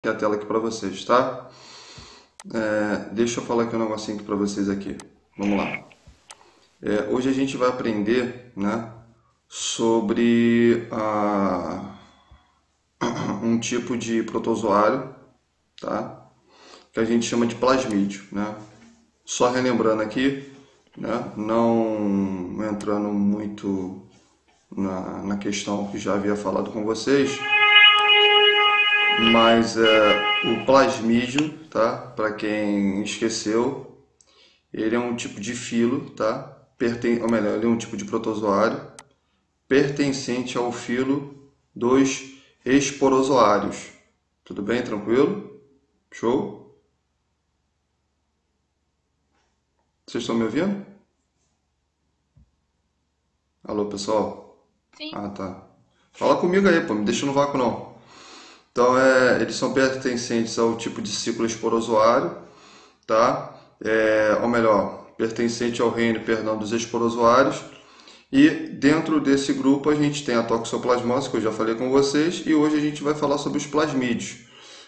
a tela aqui para vocês, tá? Deixa eu falar aqui um negocinho aqui para vocês aqui. Vamos lá. Hoje a gente vai aprender, né, sobre um tipo de protozoário, tá? Que a gente chama de plasmídio, né? Só relembrando aqui, né, não entrando muito na questão que já havia falado com vocês, mas o plasmídio, tá? Para quem esqueceu, ele é um tipo de filo, tá? Ou melhor, ele é um tipo de protozoário pertencente ao filo dos esporozoários. Tudo bem? Tranquilo? Show? Vocês estão me ouvindo? Alô, pessoal? Sim. Ah, tá. Fala comigo aí, pô, me deixa no vácuo não. Então, eles são pertencentes ao tipo de ciclo esporozoário, tá? Ou melhor, pertencente ao reino, perdão, dos esporozoários. E dentro desse grupo a gente tem a toxoplasmose, que eu já falei com vocês, e hoje a gente vai falar sobre os plasmídeos.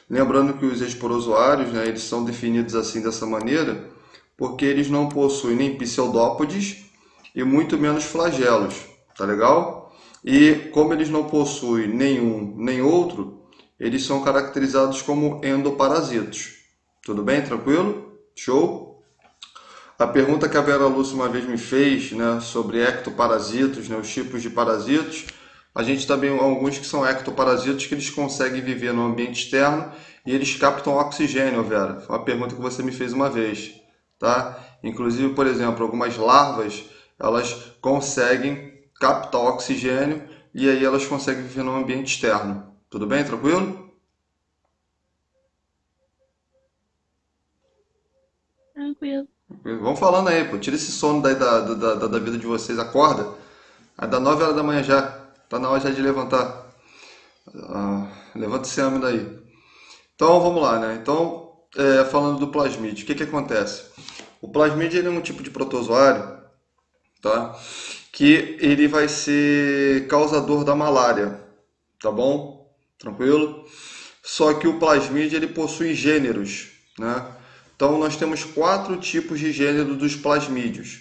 Lembrando que os esporozoários, né, eles são definidos assim dessa maneira, porque eles não possuem nem pseudópodes e muito menos flagelos, tá legal? E como eles não possuem nenhum nem outro, eles são caracterizados como endoparasitos. Tudo bem? Tranquilo? Show? A pergunta que a Vera Lúcia uma vez me fez, né, sobre ectoparasitos, né, os tipos de parasitos, a gente também alguns que são ectoparasitos que eles conseguem viver no ambiente externo e eles captam oxigênio, Vera. Foi uma pergunta que você me fez uma vez, tá? Inclusive, por exemplo, algumas larvas, elas conseguem captar oxigênio e aí elas conseguem viver no ambiente externo. Tudo bem? Tranquilo? Tranquilo. Vamos falando aí, pô. Tira esse sono daí da vida de vocês. Acorda. É da 9 horas da manhã já. Tá na hora já de levantar. Levanta esse homem daí. Então vamos lá, né? Então, falando do plasmídio, o que que acontece? O plasmídio ele é um tipo de protozoário, tá? Que ele vai ser causador da malária, tá bom? Tranquilo? Só que o plasmídio ele possui gêneros, né? Então nós temos quatro tipos de gênero dos plasmídios.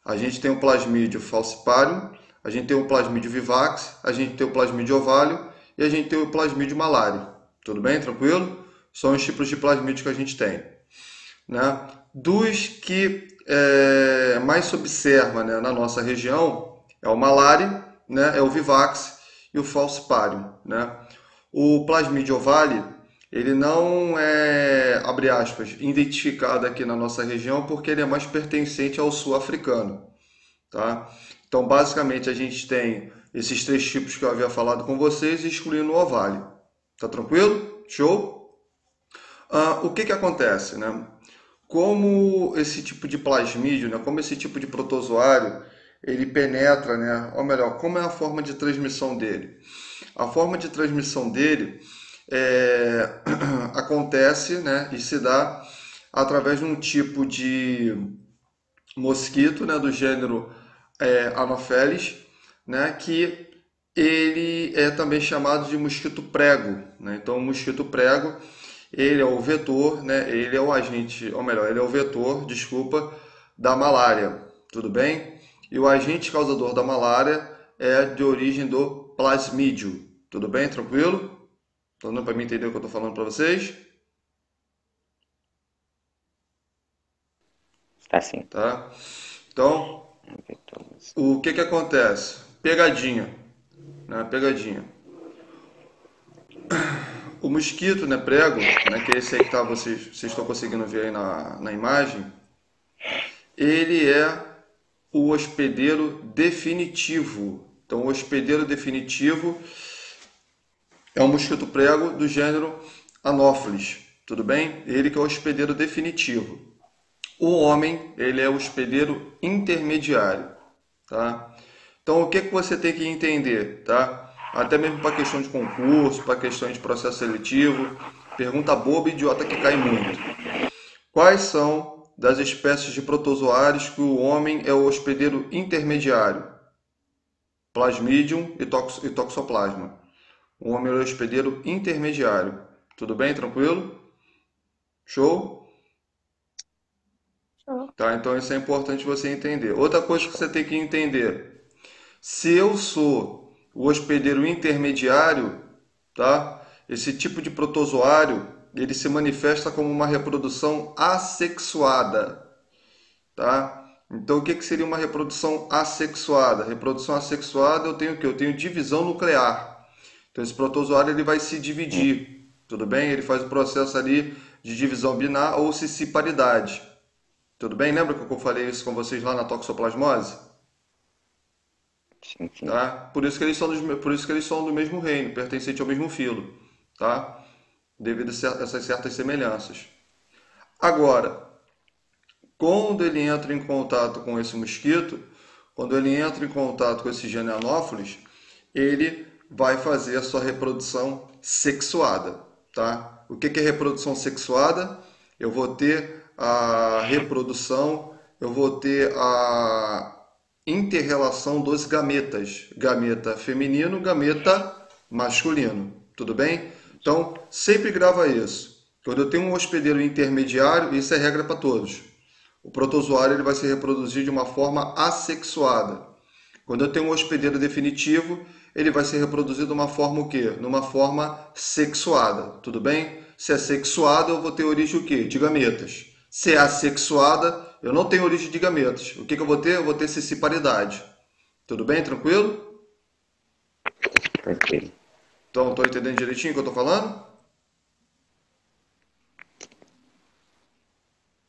A gente tem o plasmídio falciparum, a gente tem o plasmídio vivax, a gente tem o plasmídio ovalio e a gente tem o plasmídio malário. Tudo bem? Tranquilo? São os tipos de plasmídio que a gente tem, né? Dos que mais se observa, né, na nossa região é o malário, né, é o vivax e o falciparum, né? O plasmídio ovalio ele não é, abre aspas, identificado aqui na nossa região porque ele é mais pertencente ao sul-africano, tá? Então, basicamente, a gente tem esses três tipos que eu havia falado com vocês, excluindo o ovário. Tá tranquilo? Show? O que que acontece, né? Como esse tipo de plasmídio, né? Como esse tipo de protozoário, ele penetra, né? Ou melhor, como é a forma de transmissão dele? A forma de transmissão dele acontece, né? E se dá através de um tipo de mosquito, né? Do gênero Anopheles, né? Que ele é também chamado de mosquito prego, né? Então, o mosquito prego, ele é o vetor, né? Ele é o agente, ou melhor, ele é o vetor, desculpa, da malária, tudo bem? E o agente causador da malária é de origem do plasmídio, tudo bem? Tranquilo? Tá dando para mim entender o que eu estou falando para vocês? Tá sim. Tá? Então, o que que acontece? Pegadinha, né? Pegadinha. O mosquito, né, prego, né, que é esse aí que tá, vocês estão conseguindo ver aí na imagem, ele é o hospedeiro definitivo. Então, o hospedeiro definitivo é um mosquito prego do gênero Anopheles, tudo bem? Ele que é o hospedeiro definitivo. O homem, ele é o hospedeiro intermediário, tá? Então, o que que você tem que entender, tá? Até mesmo para questão de concurso, para questão de processo seletivo, pergunta boba e idiota que cai muito. Quais são das espécies de protozoários que o homem é o hospedeiro intermediário? Plasmodium e Toxoplasma. O homem é o hospedeiro intermediário. Tudo bem? Tranquilo? Show? Show. Tá, então isso é importante você entender. Outra coisa que você tem que entender: se eu sou o hospedeiro intermediário, tá? Esse tipo de protozoário, ele se manifesta como uma reprodução assexuada, tá? Então, o que que seria uma reprodução assexuada? Reprodução assexuada, eu tenho o quê? Eu tenho divisão nuclear. Então, esse protozoário ele vai se Hum, dividir, tudo bem? Ele faz o processo ali de divisão binar ou cisparidade, tudo bem? Lembra que eu falei isso com vocês lá na toxoplasmose? sim, sim. Tá? Por isso que eles são do mesmo reino, pertencentes ao mesmo filo, tá? Devido a essas certas semelhanças. Agora, quando ele entra em contato com esse mosquito, quando ele entra em contato com esse gene Anopheles, ele vai fazer a sua reprodução sexuada, tá? O que é reprodução sexuada? Eu vou ter a reprodução, eu vou ter a interrelação dos gametas, gameta feminino, gameta masculino, tudo bem? Então, sempre grava isso. Quando eu tenho um hospedeiro intermediário, isso é regra para todos. O protozoário ele vai se reproduzir de uma forma assexuada. Quando eu tenho um hospedeiro definitivo, ele vai se reproduzir de uma forma o quê? Numa forma sexuada, tudo bem? Se é sexuada, eu vou ter origem o quê? De gametas. Se é assexuada, eu não tenho origem de gametas. O que que eu vou ter? Eu vou ter cisparidade. Tudo bem? Tranquilo? Tranquilo. Então, estou entendendo direitinho o que eu estou falando?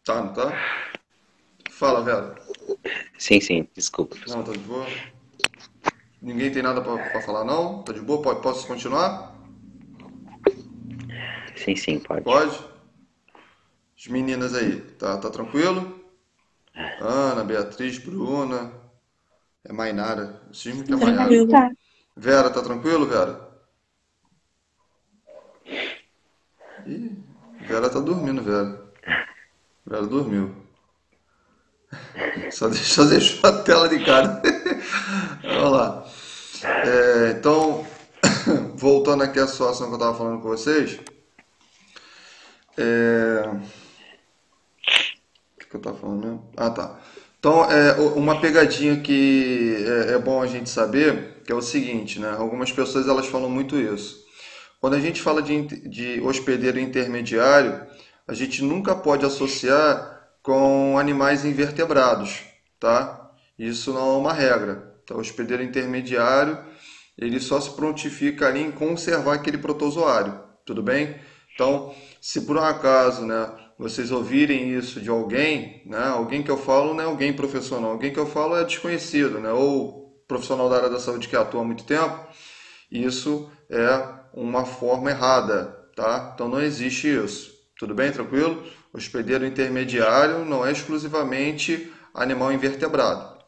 Tá, não tá? Fala, Vera. Sim, sim, desculpa, Não, pessoal. tá de boa? Ninguém tem nada para falar, não? Tá de boa? Posso continuar? Sim, sim, pode. Pode? As meninas aí, tá tranquilo? Ana, Beatriz, Bruna, é Mainara. Cismo que é Maiara. Tranquilo. Tá. Vera, tá tranquilo, Vera? Ih, Vera tá dormindo, Vera. Vera dormiu. Só deixou a tela de cara. Vamos lá. Então, voltando aqui à situação que eu estava falando com vocês. O que eu estava falando mesmo? Ah, tá. Então, uma pegadinha que é bom a gente saber, que é o seguinte, né? Algumas pessoas elas falam muito isso. Quando a gente fala de hospedeiro intermediário, a gente nunca pode associar com animais invertebrados, tá? Isso não é uma regra. Então, o hospedeiro intermediário, ele só se prontifica ali em conservar aquele protozoário, tudo bem? Então, se por um acaso, né, vocês ouvirem isso de alguém, né, alguém que eu falo não é alguém profissional, alguém que eu falo é desconhecido, né, ou profissional da área da saúde que atua há muito tempo, isso é uma forma errada, tá? Então não existe isso. Tudo bem, tranquilo? Hospedeiro intermediário não é exclusivamente animal invertebrado.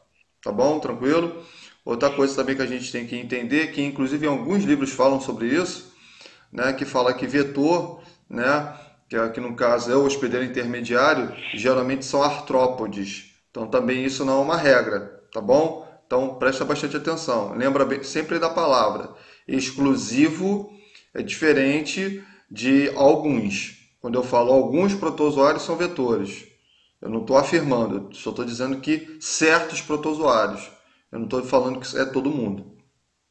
Tá bom? Tranquilo? Outra coisa também que a gente tem que entender, que inclusive alguns livros falam sobre isso, né, que fala que vetor, né, que no caso é o hospedeiro intermediário, geralmente são artrópodes. Então também isso não é uma regra, tá bom? Então presta bastante atenção. Lembra sempre da palavra. Exclusivo é diferente de alguns. Quando eu falo alguns protozoários são vetores. Eu não estou afirmando, eu só estou dizendo que certos protozoários. Eu não estou falando que é todo mundo.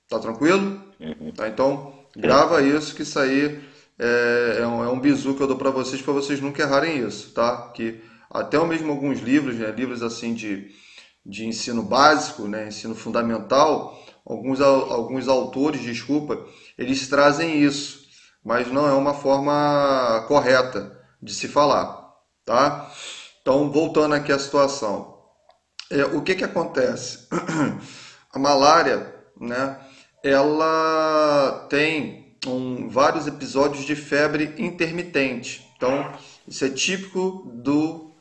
Tá tranquilo? Uhum. Tá, então, grava Tranquilo. isso, que isso aí é um bizu que eu dou para vocês nunca errarem isso, tá? Que até mesmo alguns livros, né, livros assim de ensino básico, né, ensino fundamental, alguns autores, desculpa, eles trazem isso, mas não é uma forma correta de se falar, tá? Então, voltando aqui à situação. O que que acontece? A malária, né, ela tem vários episódios de febre intermitente. Então, isso é típico do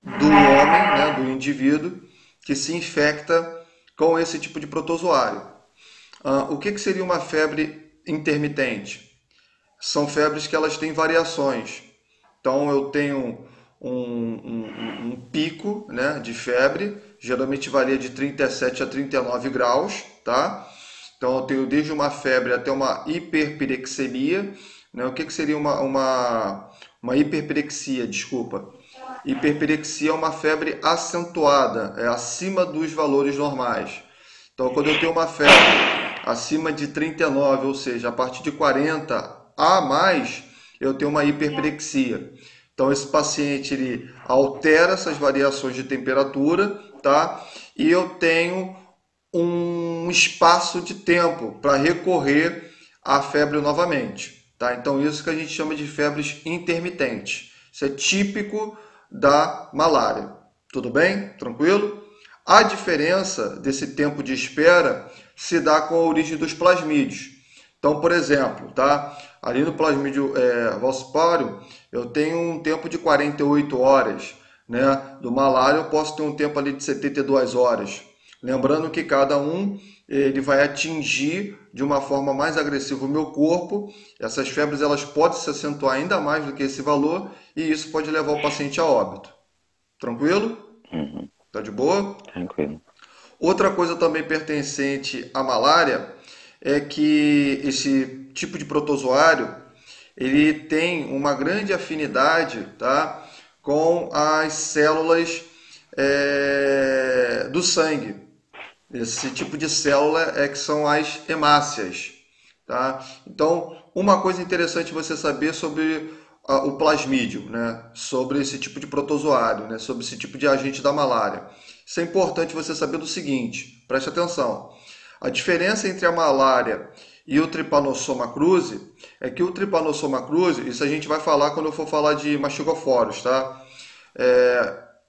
homem, né, do indivíduo que se infecta com esse tipo de protozoário. O que que seria uma febre intermitente? São febres que elas têm variações. Então eu tenho um pico, né, de febre, geralmente varia de 37 a 39 graus, tá? Então eu tenho desde uma febre até uma hiperpirexemia, né? O que seria uma hiperpirexia, desculpa? Hiperpirexia é uma febre acentuada, é acima dos valores normais. Então, quando eu tenho uma febre acima de 39, ou seja, a partir de 40 a mais, eu tenho uma hiperpirexia. Então, esse paciente ele altera essas variações de temperatura, tá? E eu tenho um espaço de tempo para recorrer à febre novamente, tá? Então, isso que a gente chama de febres intermitentes. Isso é típico da malária. Tudo bem? Tranquilo? A diferença desse tempo de espera se dá com a origem dos plasmídios. Então, por exemplo, tá? Ali no plasmídio falciparum, eu tenho um tempo de 48 horas, né? Do malária eu posso ter um tempo ali de 72 horas. Lembrando que cada um ele vai atingir de uma forma mais agressiva o meu corpo. Essas febres elas podem se acentuar ainda mais do que esse valor e isso pode levar o paciente a óbito. Tranquilo? Uhum. Tá de boa? Tranquilo. Outra coisa também pertencente à malária é que esse tipo de protozoário ele tem uma grande afinidade, tá, com as células do sangue. Esse tipo de célula é que são as hemácias, tá? Então, uma coisa interessante você saber sobre o plasmídio, né? Sobre esse tipo de protozoário, né? Sobre esse tipo de agente da malária. Isso é importante você saber do seguinte, preste atenção. A diferença entre a malária e o Trypanosoma cruzi é que o Trypanosoma cruzi, isso a gente vai falar quando eu for falar de mastigoforos, tá?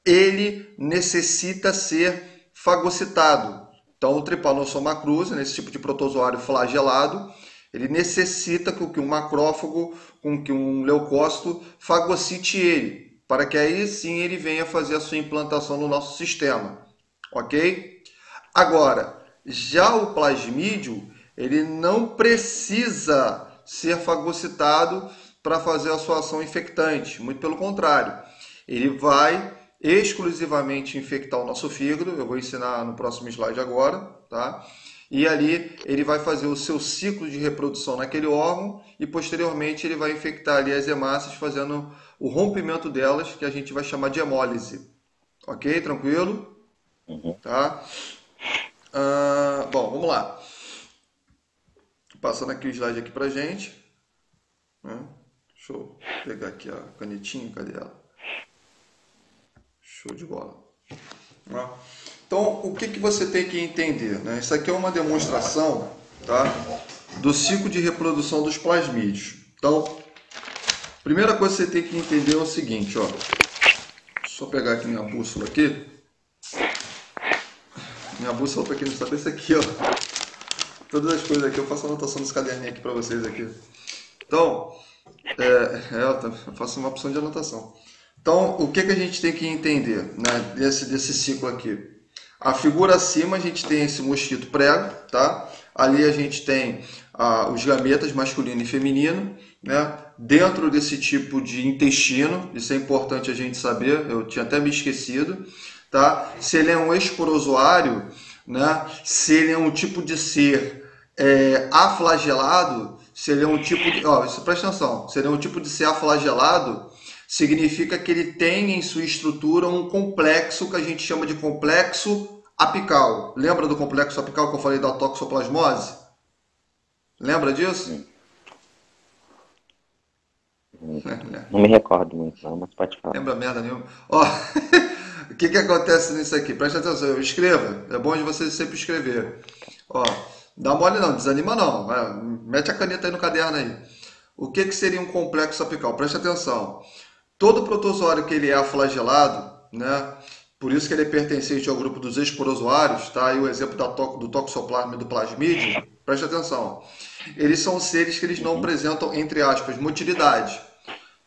Ele necessita ser fagocitado. Então, o Trypanosoma cruzi, nesse tipo de protozoário flagelado, ele necessita que um macrófago, com que um leucócito fagocite ele, para que aí sim ele venha fazer a sua implantação no nosso sistema, ok? Agora, já o plasmídio, ele não precisa ser fagocitado para fazer a sua ação infectante, muito pelo contrário, ele vai exclusivamente infectar o nosso fígado, eu vou ensinar no próximo slide agora, tá? E ali ele vai fazer o seu ciclo de reprodução naquele órgão e posteriormente ele vai infectar ali as hemácias fazendo o rompimento delas, que a gente vai chamar de hemólise. Ok? Tranquilo? Uhum. Tá? Bom, vamos lá. Passando aqui o slide aqui pra gente. Deixa eu pegar aqui a canetinha, cadê ela? Show de bola. Então, o que você tem que entender, né? Isso aqui é uma demonstração, tá, do ciclo de reprodução dos plasmídios. Então, a primeira coisa que você tem que entender é o seguinte, ó. Deixa eu pegar aqui minha bússola aqui. Minha bússola, para quem não sabe, é esse aqui, ó. Todas as coisas aqui, eu faço anotação desse caderninho aqui para vocês aqui. Então, eu faço uma opção de anotação. Então, o que a gente tem que entender, né, desse ciclo aqui? A figura acima a gente tem esse mosquito prego, tá? Ali a gente tem os gametas masculino e feminino, né? Dentro desse tipo de intestino, isso é importante a gente saber, eu tinha até me esquecido, tá? Se ele é um esporozoário, né? Se ele é um tipo de ser aflagelado, se ele é um tipo de... presta atenção, se ele é um tipo de ser aflagelado, significa que ele tem em sua estrutura um complexo que a gente chama de complexo apical. Lembra do complexo apical que eu falei da toxoplasmose? Lembra disso? Não me recordo muito, não, mas pode falar. Lembra merda nenhuma? O que acontece nisso aqui? Presta atenção, escreva. É bom de você sempre escrever. Dá mole não, desanima não. Mete a caneta aí no caderno aí. O que seria um complexo apical? Presta atenção. Todo protozoário que ele é aflagelado, né? Por isso que ele é pertencente ao grupo dos esporozoários, tá? E o exemplo do toxoplasma e do plasmídio, presta atenção. Eles são seres que eles não apresentam, entre aspas, motilidade.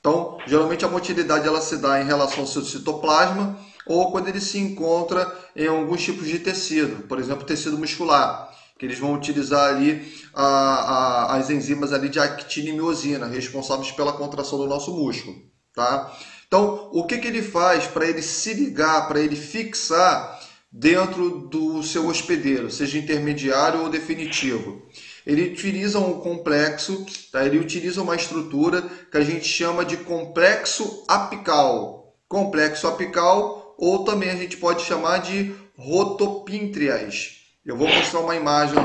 Então, geralmente a motilidade ela se dá em relação ao seu citoplasma ou quando ele se encontra em alguns tipos de tecido, por exemplo, tecido muscular, que eles vão utilizar ali as enzimas ali de actina e miosina, responsáveis pela contração do nosso músculo. Tá? Então, o que ele faz para ele se ligar, para ele fixar dentro do seu hospedeiro, seja intermediário ou definitivo? ele utiliza um complexo, tá? Ele utiliza uma estrutura que a gente chama de complexo apical. Complexo apical, ou também a gente pode chamar de rotopíntrias. Eu vou mostrar uma imagem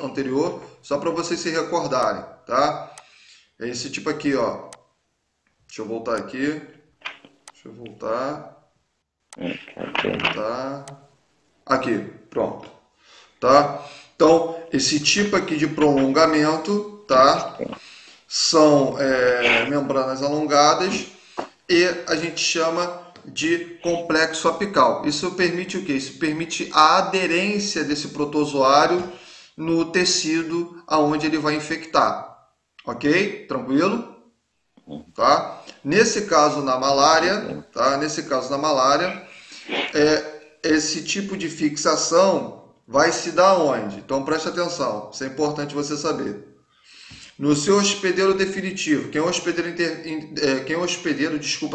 anterior, só para vocês se recordarem, tá? É esse tipo aqui, ó. Deixa eu voltar aqui. Aqui, pronto. Tá? Então, esse tipo aqui de prolongamento, tá? São membranas alongadas e a gente chama de complexo apical. Isso permite o quê? Isso permite a aderência desse protozoário no tecido aonde ele vai infectar. Ok? Tranquilo? Tá? Nesse caso na malária, esse tipo de fixação vai se dar onde? Então preste atenção, isso é importante você saber. No seu hospedeiro definitivo, quem é o hospedeiro,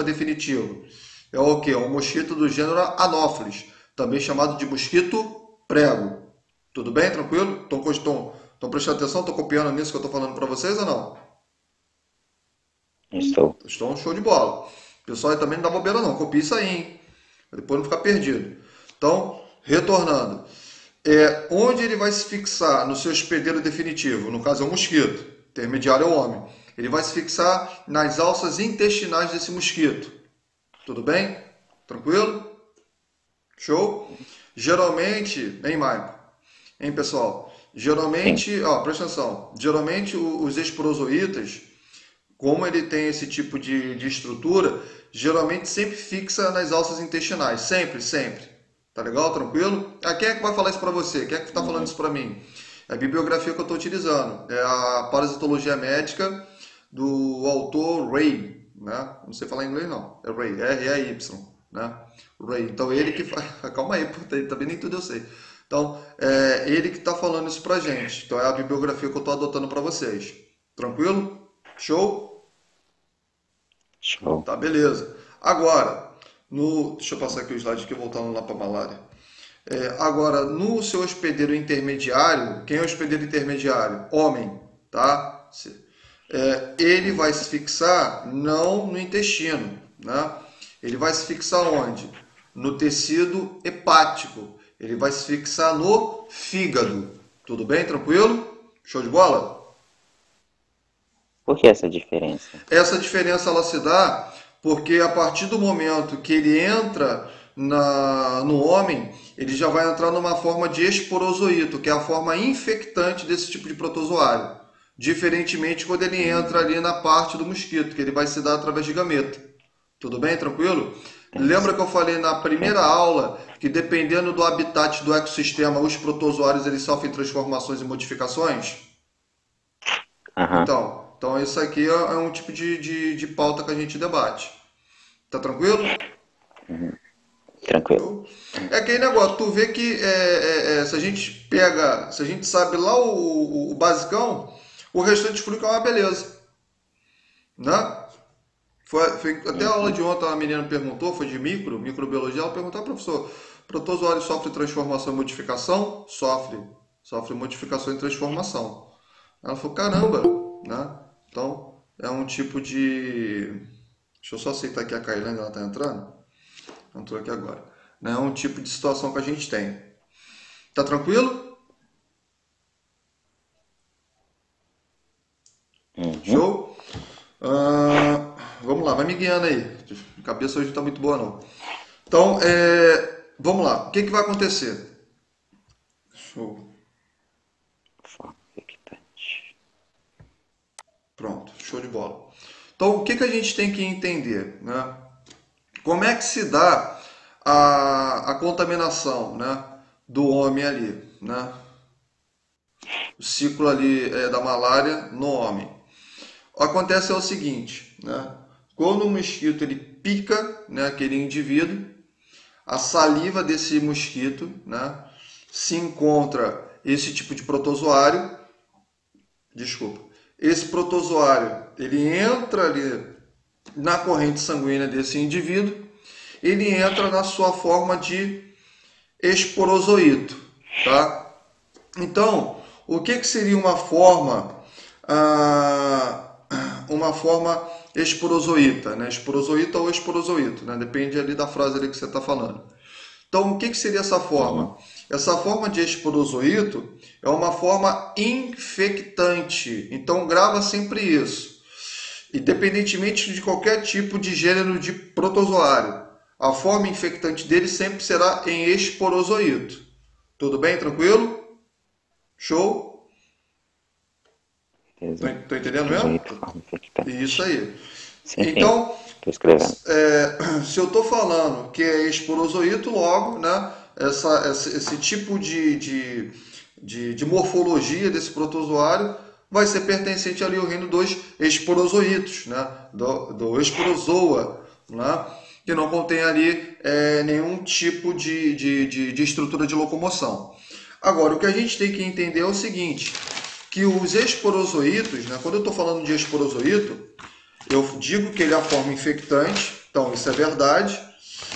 definitivo? É o quê? É um mosquito do gênero Anopheles, também chamado de mosquito prego. Tudo bem? Tranquilo? Estão prestando atenção? Estão copiando nisso que eu estou falando para vocês ou não? Estão show de bola. Pessoal, também não dá bobeira não, copia isso aí, hein? Pra depois não ficar perdido. Então, retornando. Onde ele vai se fixar no seu hospedeiro definitivo? No caso é o mosquito, intermediário é o homem. Ele vai se fixar nas alças intestinais desse mosquito. Tudo bem? Tranquilo? Show? Geralmente, hein, Maico? Hein, pessoal? Geralmente, ó, presta atenção. Geralmente os esporozoítas, como ele tem esse tipo de estrutura, geralmente sempre fixa nas alças intestinais. Sempre, sempre. Tá legal? Tranquilo? Quem é que vai falar isso para você? Quem é que está falando isso para mim? É a bibliografia que eu estou utilizando. É a Parasitologia Médica do autor Ray. Né? Não sei falar inglês não. É Ray. R-A-Y. Né? Ray. Então ele que faz... Calma aí, também nem tudo eu sei. Então, é ele que está falando isso pra gente. Então é a bibliografia que eu estou adotando para vocês. Tranquilo? Show? Show. Tá, beleza. Agora, deixa eu passar aqui o slide aqui, voltando lá para a malária. Agora, no seu hospedeiro intermediário, quem é o hospedeiro intermediário? Homem, tá? Ele vai se fixar não no intestino, né? Ele vai se fixar onde? No tecido hepático. Ele vai se fixar no fígado. Tudo bem? Tranquilo? Show de bola? Por que essa diferença? Essa diferença ela se dá porque a partir do momento que ele entra no homem, ele já vai entrar numa forma de esporozoíto, que é a forma infectante desse tipo de protozoário. Diferentemente quando ele entra ali na parte do mosquito, que ele vai se dar através de gameta. Tudo bem? Tranquilo? Lembra que eu falei na primeira aula que dependendo do habitat do ecossistema, os protozoários eles sofrem transformações e modificações? Então isso aqui é um tipo de pauta que a gente debate. Tá tranquilo? Tranquilo. É aquele negócio, tu vê que se a gente sabe lá o basicão, o restante fica uma beleza. Né? Foi até a aula de ontem, uma menina perguntou, foi de microbiologia, ela perguntou, professor, protozoário sofre transformação e modificação? Sofre modificação e transformação. Ela falou, caramba, né? Então, é um tipo de... Deixa eu só aceitar aqui a Kailane, ela está entrando. Entrou aqui agora. É um tipo de situação que a gente tem. Tá tranquilo? Show? Vamos lá, vai me guiando aí. A cabeça hoje não está muito boa, não. Então, vamos lá. O que vai acontecer? Show. Pronto, show de bola. Então, o que a gente tem que entender? Né? Como é que se dá a contaminação, né, do homem ali? Né? O ciclo ali da malária no homem. Acontece o seguinte, né? Quando o mosquito ele pica, né, aquele indivíduo, a saliva desse mosquito, né, se encontra esse tipo de protozoário. Esse protozoário ele entra ali na corrente sanguínea desse indivíduo, ele entra na sua forma de esporozoíto, tá? Então, o que seria uma forma esporozoíta, né? Esporozoíta ou esporozoíto, né? Depende ali da frase ali que você está falando. Então, o que seria essa Uhum. forma? Essa forma de esporozoíto é uma forma infectante. Então, grava sempre isso. Independentemente de qualquer tipo de gênero de protozoário, a forma infectante dele sempre será em esporozoíto. Tudo bem? Tranquilo? Show? Beleza. Tô entendendo mesmo? Jeito, forma Isso infectante. aí. Sim, sim. Então, Tô escrevendo. se eu estou falando que é esporozoíto, logo, né, esse tipo de morfologia desse protozoário vai ser pertencente ali ao reino dos esporozoítos, né, do esporozoa, né, que não contém ali nenhum tipo de estrutura de locomoção. Agora, o que a gente tem que entender é o seguinte, que os esporozoítos, né, quando eu estou falando de esporozoíto, eu digo que ele é a forma infectante, então isso é verdade.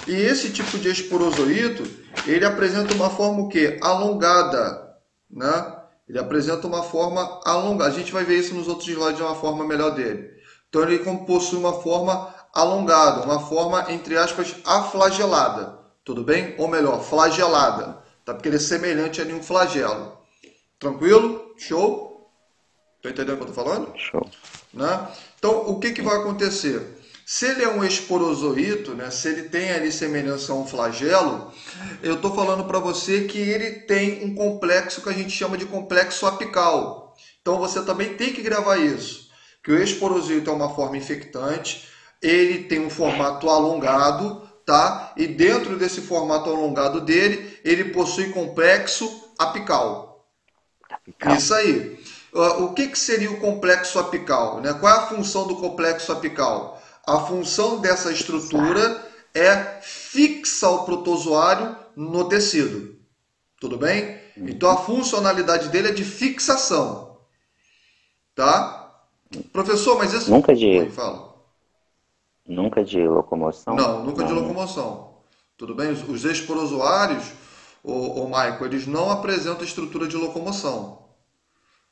E esse tipo de esporozoíto, ele apresenta uma forma o quê? Alongada, né? Ele apresenta uma forma alongada. A gente vai ver isso nos outros slides de uma forma melhor dele. Então ele possui uma forma alongada, uma forma, entre aspas, aflagelada. Tudo bem? Ou melhor, flagelada. Tá? Porque ele é semelhante a um flagelo. Tranquilo? Show? Tá entendendo o que eu tô falando? Show. Né? Então, o que vai acontecer? Se ele é um esporozoíto, né, se ele tem ali semelhança a um flagelo, eu estou falando para você que ele tem um complexo que a gente chama de complexo apical. Então, você também tem que gravar isso, que o esporozoíto é uma forma infectante, ele tem um formato alongado, tá? E dentro desse formato alongado dele, ele possui complexo apical. Apical. Isso aí. O que seria o complexo apical? Né? Qual é a função do complexo apical? A função dessa Fixar. estrutura é fixar o protozoário no tecido. Tudo bem? Então a Uhum. funcionalidade dele é de fixação. Tá? Professor, mas isso. Nunca Oi, de, fala. nunca de locomoção? Não, nunca de Não, né? locomoção. Tudo bem? Os esporozoários, o Michael, eles não apresentam estrutura de locomoção.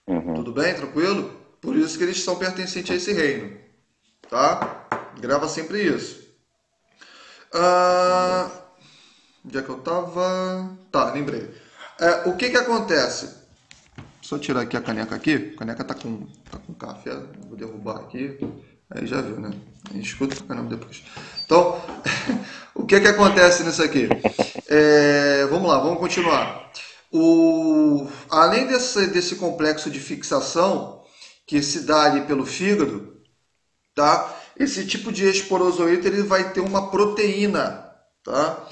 Uhum. Tudo bem? Tranquilo? Por isso que eles são pertencentes a esse reino. Tá? Grava sempre isso. Ah, Beleza. onde é que eu tava? Tá, lembrei. O que acontece? Só tirar aqui a caneca aqui. A caneca tá com café. Vou derrubar aqui. Aí já viu, né? Aí escuta pra caramba depois. Então, o que acontece nisso aqui? Vamos lá, vamos continuar. Além desse complexo de fixação que se dá ali pelo fígado, tá? Esse tipo de esporozoíto ele vai ter uma proteína, tá?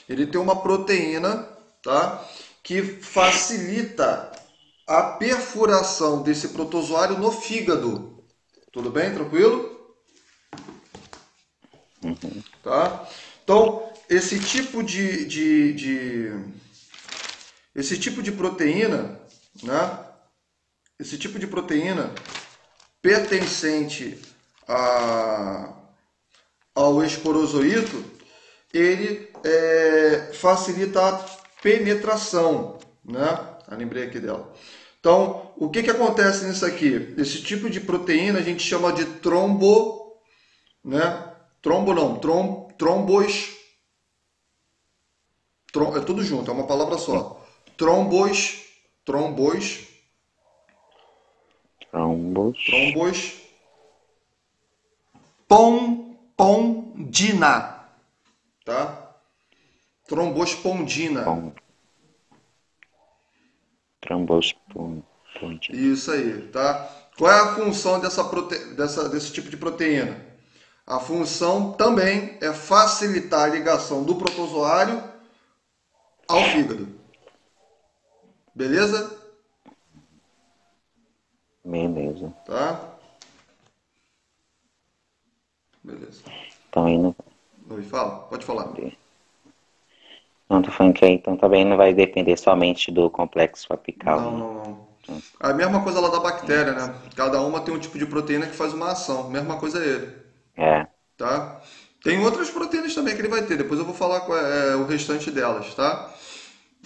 Ele tem uma proteína, tá? Que facilita a perfuração desse protozoário no fígado. Tudo bem? Tranquilo? Uhum. Tá? Então, esse tipo de proteína, né? Esse tipo de proteína pertencente a, ao esporozoíto, ele facilita a penetração, né? Lembrei aqui dela. Então, o que acontece nisso aqui? Esse tipo de proteína a gente chama de trombo, né? Trombo não, trombos, é tudo junto, é uma palavra Sim. só. Trombos, Trombos. trombos, pombina, tá? Trombospondina. Pom, trombospontina. Isso aí, tá? Qual é a função desse tipo de proteína? A função também é facilitar a ligação do protozoário ao fígado. Beleza? Beleza. Tá? Beleza. Então aí não. Oi, fala, pode falar. Não, tô falando que aí então também não vai depender somente do complexo apical, Não, né? não, não. Então, A mesma coisa lá da bactéria, né? Cada uma tem um tipo de proteína que faz uma ação. Mesma coisa é ele, é. tá? Tem outras proteínas também que ele vai ter. Depois eu vou falar qual é o restante delas, tá?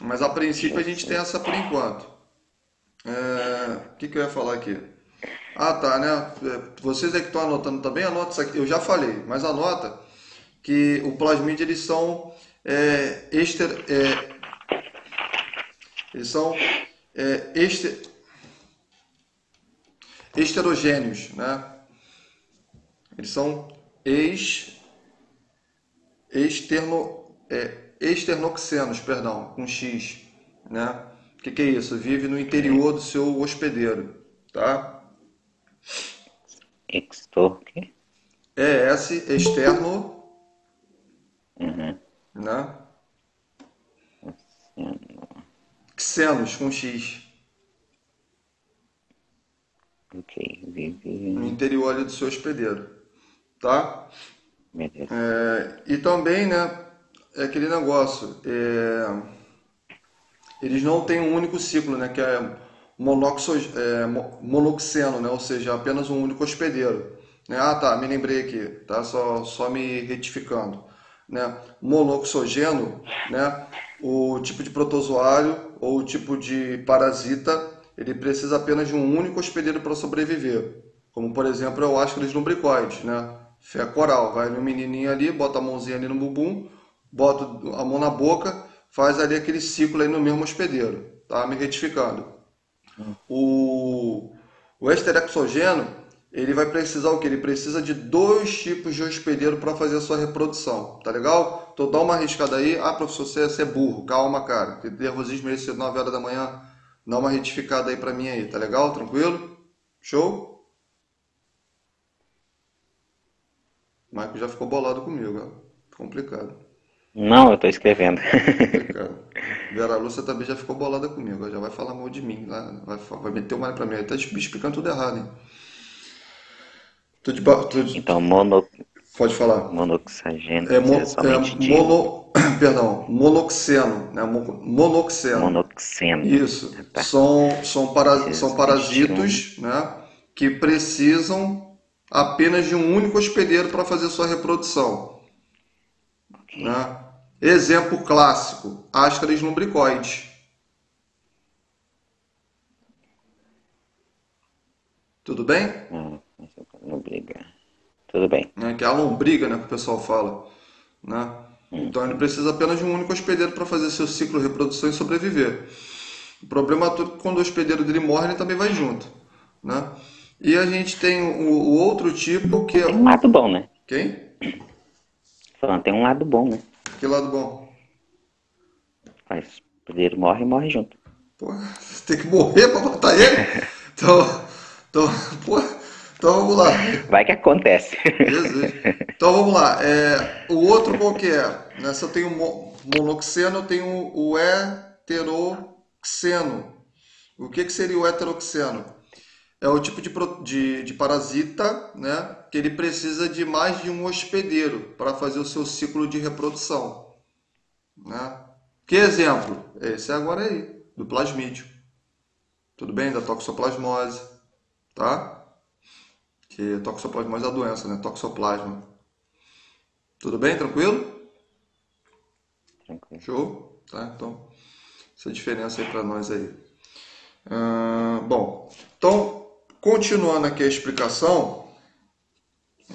Mas a princípio a gente tem Show. essa por enquanto. O que que eu ia falar aqui? Ah, tá, né? Vocês é que estão anotando também, anota isso aqui. Eu já falei, mas anota que o plasmídio eles são é, ester, é, eles são é, ester, esterogênios, né? Eles são externoxenos, perdão, com X, né? O que que é isso? Vive no interior do seu hospedeiro, tá? Extor, quê? ES externo, Uhum. né? Xenos com X, Ok, no vive. interior ali do seu hospedeiro, tá? Beleza. E também, né? É aquele negócio. Eles não têm um único ciclo, né? Que é monoxeno, né? Ou seja, apenas um único hospedeiro. Né? Ah, tá, me lembrei aqui, tá? Só me retificando. Né? Monoxogeno, né? O tipo de protozoário ou o tipo de parasita, ele precisa apenas de um único hospedeiro para sobreviver. Como, por exemplo, é o Ascaris lumbricoides, né? Fé coral, vai no menininho ali, bota a mãozinha ali no bumbum, bota a mão na boca, faz ali aquele ciclo aí no mesmo hospedeiro, tá? Me retificando. O, o esterexogeno, ele vai precisar o quê? Ele precisa de dois tipos de hospedeiro para fazer a sua reprodução, tá legal? Então dá uma arriscada aí. Ah, professor, você é burro. Calma, cara. Que nervosismo é esse 9 horas da manhã? Dá uma retificada aí para mim aí, tá legal? Tranquilo? Show? O Marco já ficou bolado comigo, ó. Complicado. Não, eu tô escrevendo. Complicado. Vera Lúcia também já ficou bolada comigo, ó, já vai falar mal de mim, lá, vai meter o mal pra mim. Ele tá explicando tudo errado, hein? Então, Pode falar. monoxagênio É, precisa somente de perdão, monoxeno, né? Monoxeno. monoxeno. Ah, Isso. tá. São Precisa somente de um. parasitos, né? Que precisam apenas de um único hospedeiro para fazer sua reprodução, Ok. né? Exemplo clássico, Ascaris lumbricoides. Tudo bem? Ah, não briga. Tudo bem. Né? Que é a lombriga, né, que o pessoal fala, né? Então ele precisa apenas de um único hospedeiro para fazer seu ciclo de reprodução e sobreviver. O problema é que quando o hospedeiro dele morre, ele também vai junto, né? E a gente tem o outro tipo que Tem um é... lado bom, né? Quem? Falando, tem um lado bom, né? Que lado bom? Faz. O primeiro morre e morre junto. Pô, você tem que morrer para matar ele? Então, então, pô, então vamos lá. Vai que acontece. Jesus. Então vamos lá. O outro qual que é? Se eu tenho monoxeno, eu tenho o heteroxeno. O que seria o heteroxeno? É o tipo de parasita, né, que ele precisa de mais de um hospedeiro para fazer o seu ciclo de reprodução. Né? Que exemplo? Esse agora aí, do plasmídio. Tudo bem? Da toxoplasmose. Tá? Que toxoplasmose é a doença, né? Toxoplasma. Tudo bem? Tranquilo? Tranquilo. Show? Tá? Então, essa diferença aí para nós aí. Bom, então, continuando aqui a explicação,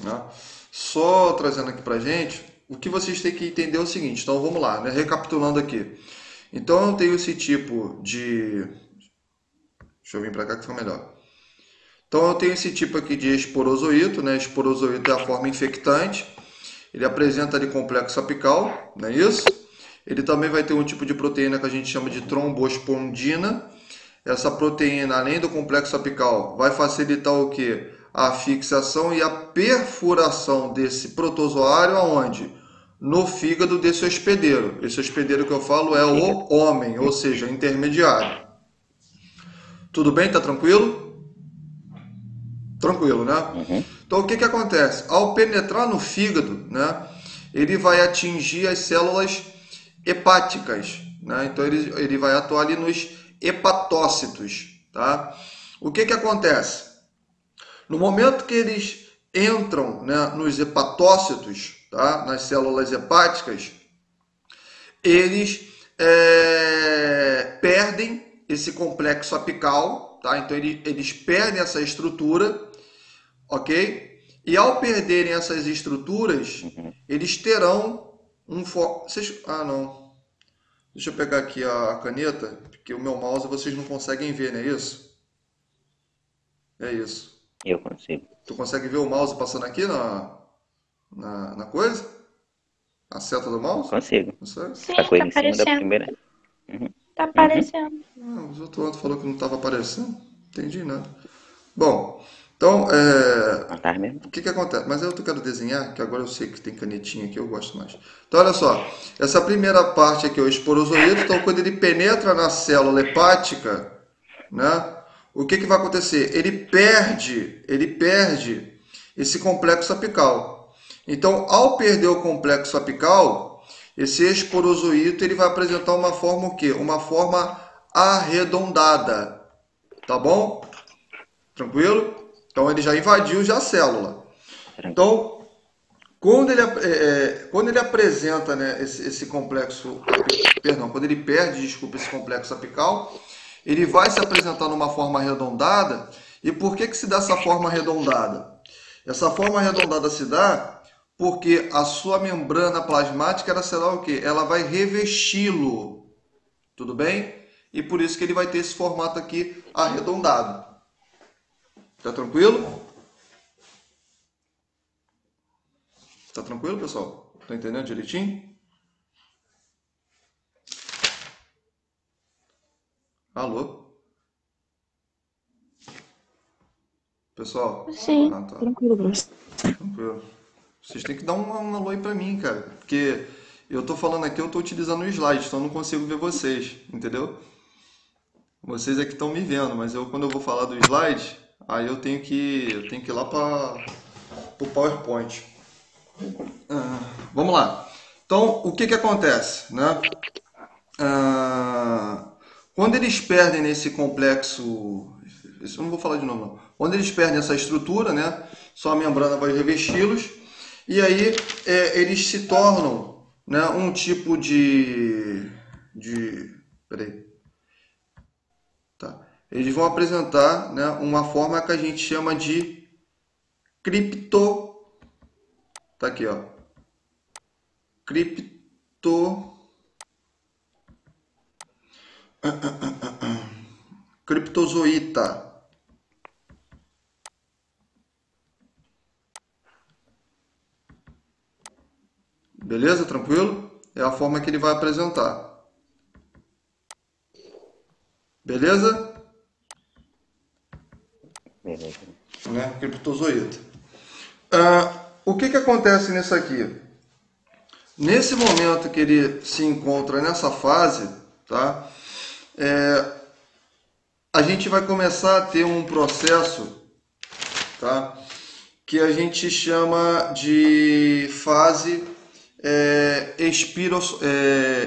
né? Só trazendo aqui para gente, o que vocês têm que entender é o seguinte. Então, vamos lá, né? Recapitulando aqui. Então, eu tenho esse tipo de... Deixa eu vir para cá que fica melhor. Então, eu tenho esse tipo aqui de esporozoito, né? Esporozoito é a forma infectante. Ele apresenta ali complexo apical, não é isso? Ele também vai ter um tipo de proteína que a gente chama de trombospondina. Essa proteína, além do complexo apical, vai facilitar o que? A fixação e a perfuração desse protozoário aonde? No fígado desse hospedeiro. Esse hospedeiro que eu falo é Fígado. o homem, ou seja, intermediário. Tudo bem? Tá tranquilo? Tranquilo, né? Uhum. Então o que que acontece? Ao penetrar no fígado, né, ele vai atingir as células hepáticas, né? Então ele vai atuar ali nos hepatócitos, tá? O que que acontece? No momento que eles entram, né, nos hepatócitos, tá? Nas células hepáticas, eles perdem esse complexo apical, tá? Então eles perdem essa estrutura, ok? E ao perderem essas estruturas, eles terão um foco. Ah, não. Deixa eu pegar aqui a caneta, porque o meu mouse vocês não conseguem ver, não é isso? É isso. Eu consigo. Tu consegue ver o mouse passando aqui na coisa? A seta do mouse? Consigo. Consegue? Sim, A coisa tá em cima da aparecendo. primeira. Tá aparecendo. Ah, os outros falou que não estava aparecendo. Não entendi nada. Bom, então, Não tá mesmo? o que acontece? Mas eu quero desenhar, que agora eu sei que tem canetinha aqui, eu gosto mais. Então, olha só. Essa primeira parte aqui é o esporozoído. Então, quando ele penetra na célula hepática, né? O que vai acontecer? Ele perde esse complexo apical. Então, ao perder o complexo apical, esse esporozoíto ele vai apresentar uma forma o quê? Uma forma arredondada. Tá bom? Tranquilo? Então, ele já invadiu já a célula. Então, quando ele apresenta, né, esse complexo, perdão, quando ele perde, desculpa, esse complexo apical, ele vai se apresentar numa forma arredondada. E por que se dá essa forma arredondada? Essa forma arredondada se dá porque a sua membrana plasmática ela será o quê? Ela vai revesti-lo. Tudo bem? E por isso que ele vai ter esse formato aqui arredondado. Tá tranquilo? Tá tranquilo, pessoal? Tá entendendo direitinho? Alô? Pessoal? Sim. Ah, tá. Tranquilo, professor. Tranquilo. Vocês têm que dar um alô aí pra mim, cara. Porque eu tô falando aqui, eu tô utilizando o slide, então eu não consigo ver vocês, entendeu? Vocês é que estão me vendo, mas quando eu vou falar do slide, aí eu tenho que ir lá pro PowerPoint. Vamos lá. Então, o que acontece, né? Quando eles perdem nesse complexo, isso eu não vou falar de novo, não. Quando eles perdem essa estrutura, né? Só a membrana vai revesti-los e aí eles se tornam, né, um tipo peraí. Tá. Eles vão apresentar, né, uma forma que a gente chama de tá aqui, ó. Criptozoíta. Beleza? Tranquilo? É a forma que ele vai apresentar. Beleza? Beleza. Né? Criptozoíta. O que acontece nisso aqui? Nesse momento que ele se encontra nessa fase, tá? A gente vai começar a ter um processo, tá? Que a gente chama de fase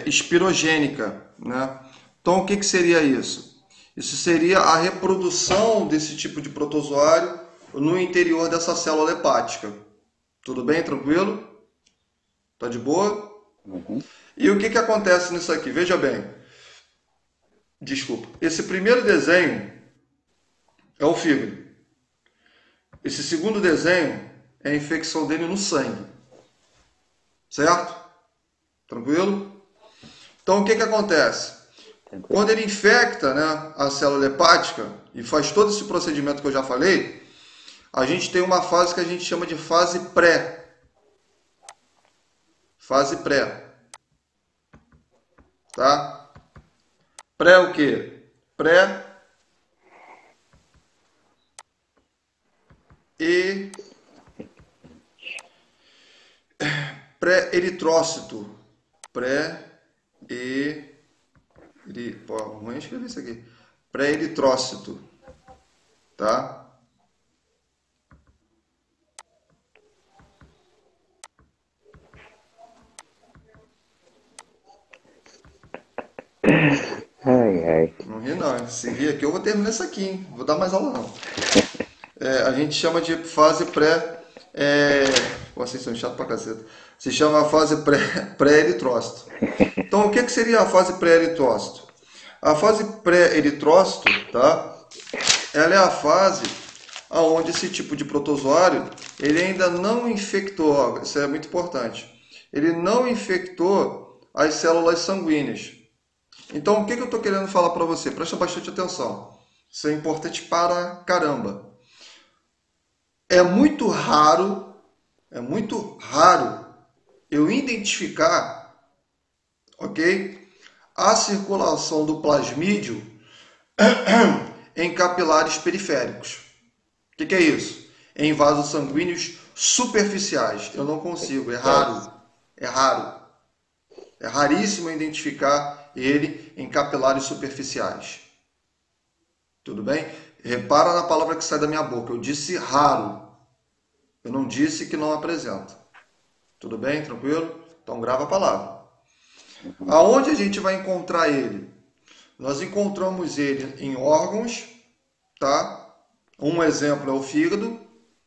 espirogênica, né? Então, o que seria isso? Isso seria a reprodução desse tipo de protozoário no interior dessa célula hepática. Tudo bem? Tranquilo? Tá de boa? Uhum. E o que acontece nisso aqui? Veja bem. Desculpa. Esse primeiro desenho é o fígado. Esse segundo desenho é a infecção dele no sangue. Certo? Tranquilo? Então, o que acontece? Tranquilo. Quando ele infecta, né, a célula hepática e faz todo esse procedimento que eu já falei, a gente tem uma fase que a gente chama de fase pré. Fase pré. Tá? Pré o quê? Pré-eritrócito. Pô, ruim escrever isso aqui. Pré-eritrócito. Tá? Ai. Não ri não. Se rir aqui eu vou terminar isso aqui, hein? Vou dar mais aula não. A gente chama de fase pré... Vocês são chatos pra caceta. Se chama a fase pré-eritrócito. Então, o que seria a fase pré-eritrócito? A fase pré-eritrócito, tá? Ela é a fase onde esse tipo de protozoário, ele ainda não infectou, isso é muito importante, ele não infectou as células sanguíneas. Então, o que eu estou querendo falar para você? Presta bastante atenção. Isso é importante para caramba. É muito raro eu identificar, ok? A circulação do plasmídio em capilares periféricos. O que é isso? Em vasos sanguíneos superficiais. Eu não consigo, é raro. É raro. É raríssimo identificar ele em capilares superficiais. Tudo bem? Repara na palavra que sai da minha boca. Eu disse raro. Eu não disse que não apresenta. Tudo bem? Tranquilo? Então grava a palavra. Aonde a gente vai encontrar ele? Nós encontramos ele em órgãos, tá? Um exemplo é o fígado,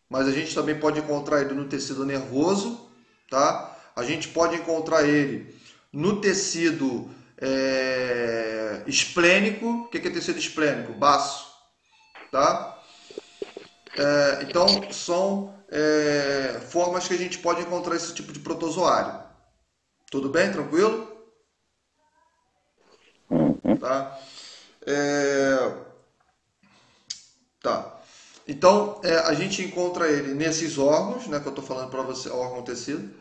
mas a gente também pode encontrar ele no tecido nervoso, tá? A gente pode encontrar ele no tecido esplênico. O que é tecido esplênico? Baço, tá? Então, são formas que a gente pode encontrar esse tipo de protozoário. Tudo bem? Tranquilo? Tá? Tá. Então, a gente encontra ele nesses órgãos, né, que eu estou falando para você, órgão-tecido,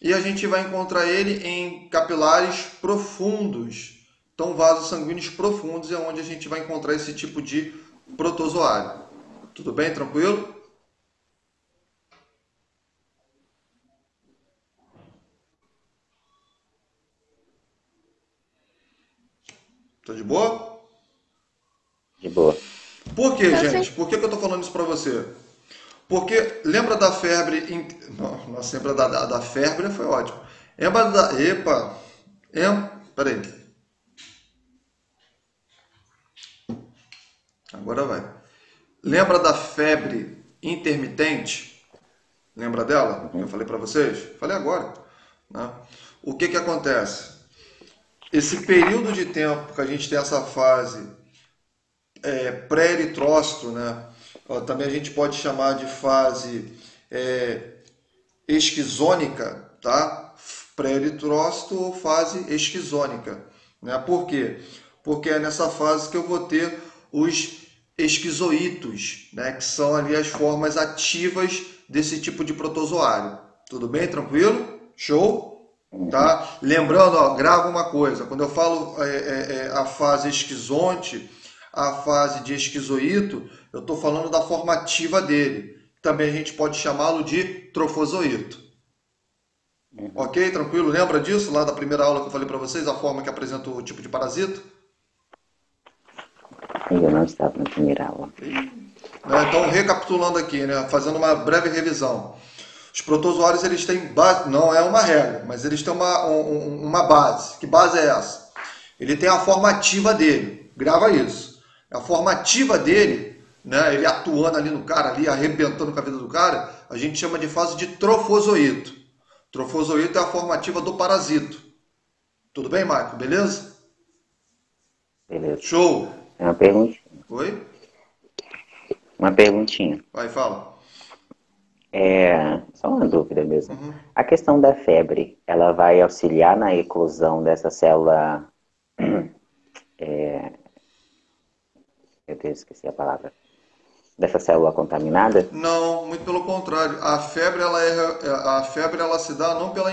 e a gente vai encontrar ele em capilares profundos. Então, vasos sanguíneos profundos é onde a gente vai encontrar esse tipo de protozoário. Tudo bem? Tranquilo? Tá de boa? De boa. Por que, gente? Por que eu estou falando isso para você? Porque lembra da febre... Nossa, lembra da febre foi ótimo. Lembra da... Peraí. Agora vai. Lembra da febre intermitente? Lembra dela? Eu falei para vocês? Falei agora. Né? O que acontece? Esse período de tempo que a gente tem essa fase pré-eritrócito, né? Também a gente pode chamar de fase esquizônica, tá? Pré-eritrócito ou fase esquizônica. Né? Por quê? Porque é nessa fase que eu vou ter os esquizoítos, né? Que são ali as formas ativas desse tipo de protozoário. Tudo bem? Tranquilo? Show? Tá? Lembrando, ó, grava uma coisa. Quando eu falo a fase esquizonte, a fase de esquizoíto, eu estou falando da forma ativa dele. Também a gente pode chamá-lo de trofozoíto. Ok? Tranquilo? Lembra disso? Lá da primeira aula que eu falei para vocês, a forma que apresenta o tipo de parasita? Eu não estava na primeira aula. Então, recapitulando aqui, né? Fazendo uma breve revisão. Os protozoários, eles têm base, não é uma regra, mas eles têm uma base. Que base é essa? Ele tem a forma ativa dele. Grava isso. A forma ativa dele, né, ele atuando ali no cara, ali, arrebentando com a vida do cara, a gente chama de fase de trofozoíto. Trofozoíto é a forma ativa do parasito. Tudo bem, Marco? Beleza? Beleza. Show! Tem uma perguntinha. Oi? Uma perguntinha. Vai, fala. Só uma dúvida mesmo. A questão da febre, ela vai auxiliar na eclosão dessa célula... Eu esqueci a palavra. Dessa célula contaminada? Não, muito pelo contrário. A febre ela se dá não pela...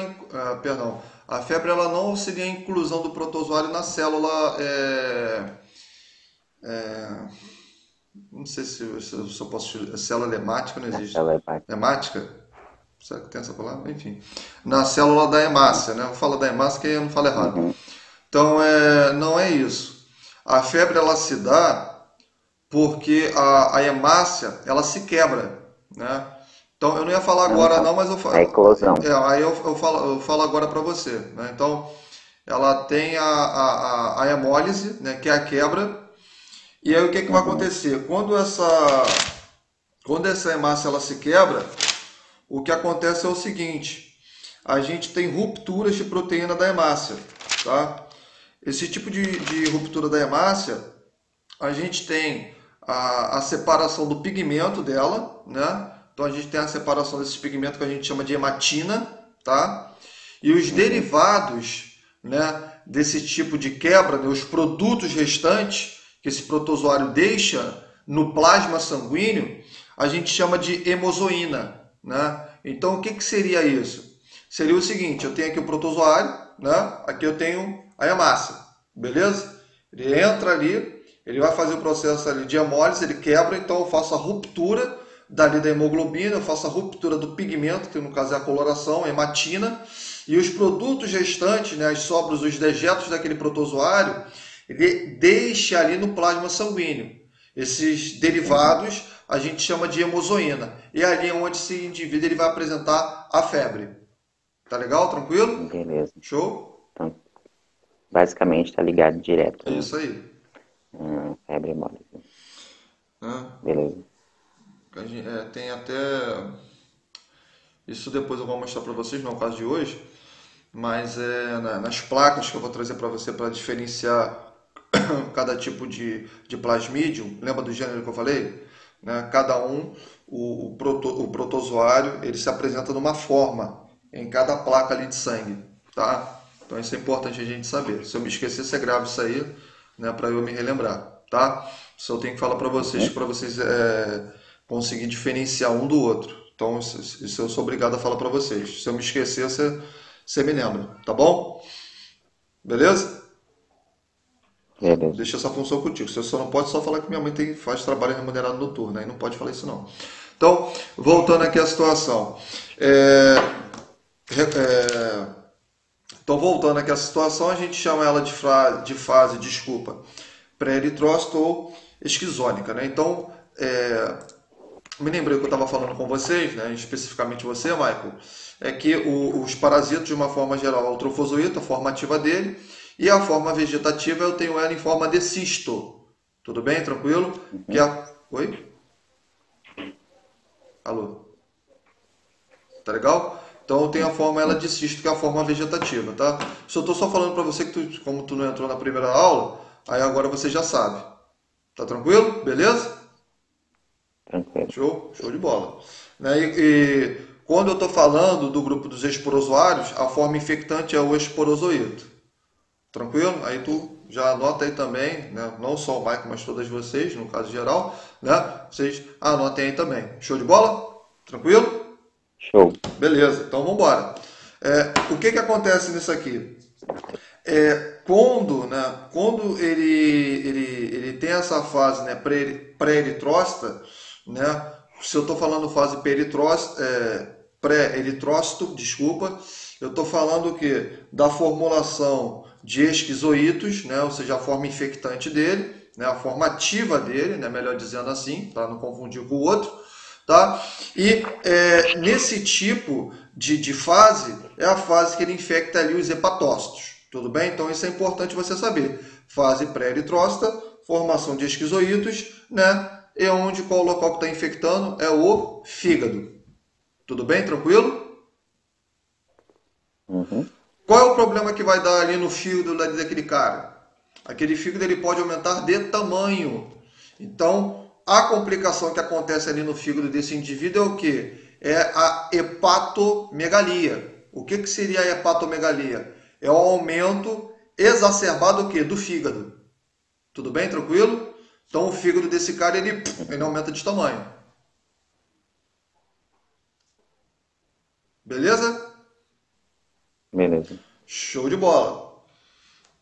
perdão. A febre ela não auxilia a inclusão do protozoário na célula... não sei se eu posso... Célula hemática não existe. Hemática? Será que tem essa palavra? Enfim. Na célula da hemácia, né? Eu falo da hemácia que eu não falo errado. Então, não é isso. A febre ela se dá porque a hemácia ela se quebra, né? Então, eu não ia falar agora não, mas eu falo... A eclosão. Aí eu falo agora para você, né? Então, ela tem a hemólise, né? Que é a quebra. E aí o que vai acontecer? Quando essa hemácia ela se quebra, o que acontece é o seguinte: a gente tem rupturas de proteína da hemácia, tá? esse tipo de ruptura da hemácia, a gente tem a separação do pigmento dela, né? Então a gente tem a separação desse pigmento que a gente chama de hematina, tá? E os derivados, né, desse tipo de quebra, né, os produtos restantes que esse protozoário deixa no plasma sanguíneo, a gente chama de hemozoína, né? Então o que seria isso? Seria o seguinte, eu tenho aqui o protozoário, né? Aqui eu tenho a hemácia, beleza? Ele entra ali, ele vai fazer o processo ali de hemólise, ele quebra, então eu faço a ruptura dali da hemoglobina, eu faço a ruptura do pigmento, que no caso é a coloração, a hematina, e os produtos restantes, né, as sobras, os dejetos daquele protozoário, ele deixa ali no plasma sanguíneo. Esses derivados a gente chama de hemozoína. E ali é onde esse indivíduo ele vai apresentar a febre. Tá legal? Tranquilo? Beleza. Show? Então, basicamente está ligado direto. É isso aí. Febre hemólise. Né? Beleza. Tem até... Isso depois eu vou mostrar para vocês, não é o caso de hoje. Mas nas placas que eu vou trazer para você para diferenciar cada tipo de plasmídium, lembra do gênero que eu falei? Né? Cada um, o protozoário, ele se apresenta numa forma em cada placa ali de sangue, tá? Então isso é importante a gente saber. Se eu me esquecer, você grava isso aí, né, para eu me relembrar, tá? Isso eu tenho que falar para vocês conseguirem diferenciar um do outro. Então isso eu sou obrigado a falar para vocês. Se eu me esquecer, você me lembra, tá bom? Beleza? Beleza. Deixa essa função contigo. Você só não pode só falar que minha mãe faz trabalho remunerado noturno. Aí não pode falar isso não. Então, voltando aqui à situação. Então, voltando aqui à situação, a gente chama ela de fase, pré-eritrócito ou esquizônica, né? Então, me lembrei que eu estava falando com vocês, né, especificamente você, Michael, é que os parasitas, de uma forma geral, o trofozoito, a forma ativa dele, e a forma vegetativa eu tenho ela em forma de cisto. Tudo bem? Tranquilo? Oi? Alô? Tá legal? Então eu tenho a forma ela de cisto, que é a forma vegetativa, tá? Eu estou só falando para você que como tu não entrou na primeira aula, aí agora você já sabe. Tá tranquilo? Beleza? Tranquilo. Show de bola. Né? E quando eu estou falando do grupo dos esporozoários, a forma infectante é o esporozoito. Tranquilo? Aí tu já anota aí também, né? Não só o Michael, mas todas vocês, no caso geral, né? Vocês anotem aí também. Show de bola? Tranquilo? Show. Beleza, então vamos embora. O que acontece nisso aqui? Quando ele tem essa fase, né, pré-eritrócita, né, se eu estou falando fase pré-eritrócito, desculpa, eu estou falando o quê? Da formulação de esquizoítos, né, ou seja, a forma infectante dele, né, a forma ativa dele, né, melhor dizendo assim, para não confundir com o outro. Tá? E nesse tipo de fase, é a fase que ele infecta ali os hepatócitos. Tudo bem? Então isso é importante você saber. Fase pré-eritrócita, formação de esquizoítos, né? E qual o local que está infectando? É o fígado. Tudo bem? Tranquilo? Uhum. Qual é o problema que vai dar ali no fígado daquele cara? Aquele fígado ele pode aumentar de tamanho. Então, a complicação que acontece ali no fígado desse indivíduo é o quê? É a hepatomegalia. O que seria a hepatomegalia? É o aumento exacerbado do quê? Do fígado. Tudo bem? Tranquilo? Então o fígado desse cara ele aumenta de tamanho. Beleza? Beleza. Show de bola.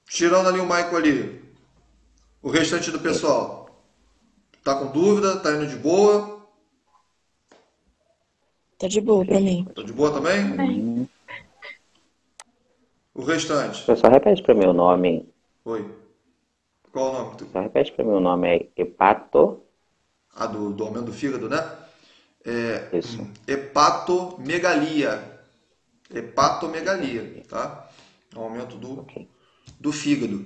Tirando ali o Michael ali. O restante do pessoal. Tá com dúvida? Tá indo de boa? Tá de boa pra mim. Tá de boa também? O restante. Só repete para mim o nome. Oi. Qual o nome? Só repete para mim o nome, é hepato. Do aumento do fígado, né? Isso. Hepatomegalia. Hepatomegalia, tá? É um aumento do fígado.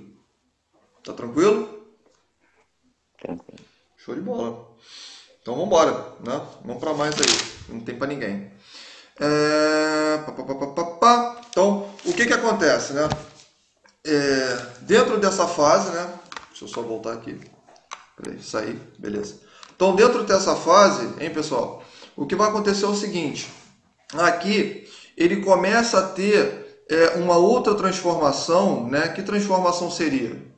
Tá tranquilo? Tranquilo. Show de bola. Então vamos embora, né? Vamos para mais aí. Não tem para ninguém. Então, o que acontece, né? dentro dessa fase, né? Deixa eu só voltar aqui. Peraí, sair, beleza. Então, dentro dessa fase, hein, pessoal, o que vai acontecer é o seguinte. Aqui, ele começa a ter uma outra transformação, né? Que transformação seria?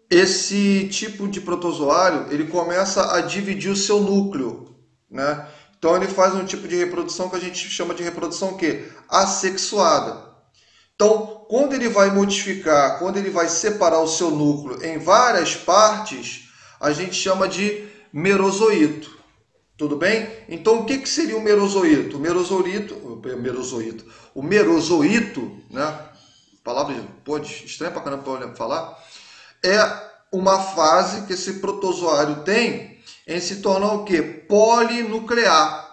Esse tipo de protozoário, ele começa a dividir o seu núcleo, né? Então, ele faz um tipo de reprodução que a gente chama de reprodução o quê? Assexuada. Então, quando ele vai modificar, quando ele vai separar o seu núcleo em várias partes, a gente chama de merozoito. Tudo bem? Então, o que seria o merozoito? O merozoito, né? Palavra estranha pra caramba para falar. É uma fase que esse protozoário tem em se tornar o quê? Polinuclear.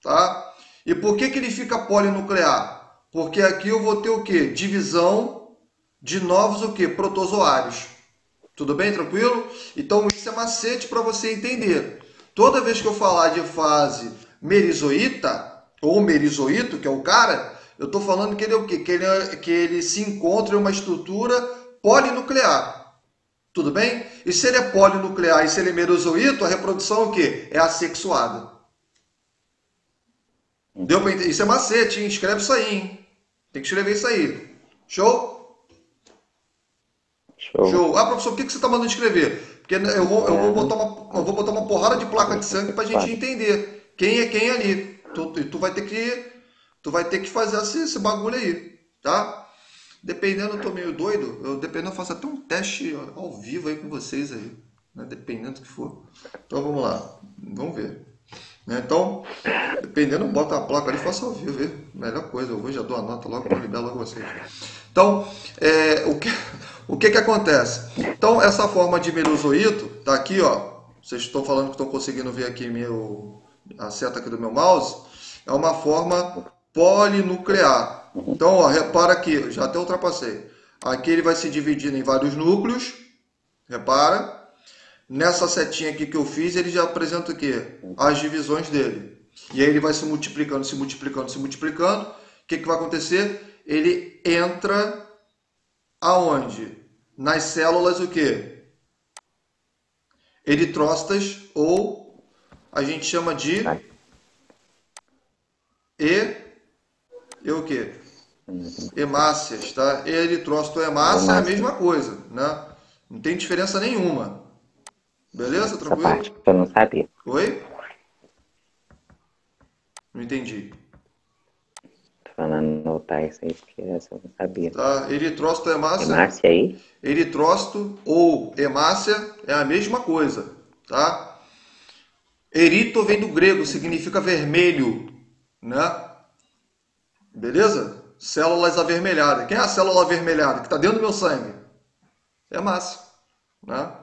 Tá? E por que ele fica polinuclear? Porque aqui eu vou ter o quê? Divisão de novos o quê? Protozoários. Tudo bem? Tranquilo? Então, isso é macete para você entender. Toda vez que eu falar de fase merizoíta, ou merizoito, que é o cara, eu estou falando que ele é o quê? Que ele se encontra em uma estrutura polinuclear. Tudo bem? E se ele é polinuclear e se ele é merozoito, a reprodução é o quê? É assexuada. Deu pra entender? Isso é macete, hein? Escreve isso aí, hein? Tem que escrever isso aí. Show? Show. Ah, professor, o que você está mandando escrever? Porque eu vou botar uma porrada de placa de sangue para a gente entender quem é quem ali. Tu vai ter que fazer esse bagulho aí, tá? Dependendo, eu tô meio doido. Eu faço até um teste ao vivo aí com vocês aí, né? Dependendo do que for. Então vamos lá, vamos ver. Então, dependendo, bota a placa ali e faça ao vivo, viu? Melhor coisa, eu vou já dou a nota logo para liberar logo vocês. Então, o que acontece? Então, essa forma de merozoito, tá aqui, ó. Vocês estão falando que estão conseguindo ver aqui a seta aqui do meu mouse. É uma forma polinuclear. Então, ó, repara aqui, já até ultrapassei. Aqui ele vai se dividindo em vários núcleos. Repara. Nessa setinha aqui que eu fiz, ele já apresenta o quê? As divisões dele. E aí ele vai se multiplicando, se multiplicando, se multiplicando. O que vai acontecer? Ele entra aonde? Nas células o quê? Eritrócitas, ou a gente chama de o quê? Hemácias, tá? Eritrócito ou hemácia é a mesma coisa, né? Não tem diferença nenhuma. Beleza? Tranquilo? Essa parte eu não sabia. Oi? Não entendi. Tô falando anotar isso aí, porque essa eu não sabia. Tá? Eritrócito ou hemácia? Hemácia aí? Eritrócito ou hemácia é a mesma coisa, tá? Erito vem do grego, significa vermelho, né? Beleza? Células avermelhadas. Quem é a célula avermelhada que está dentro do meu sangue? Hemácia, né?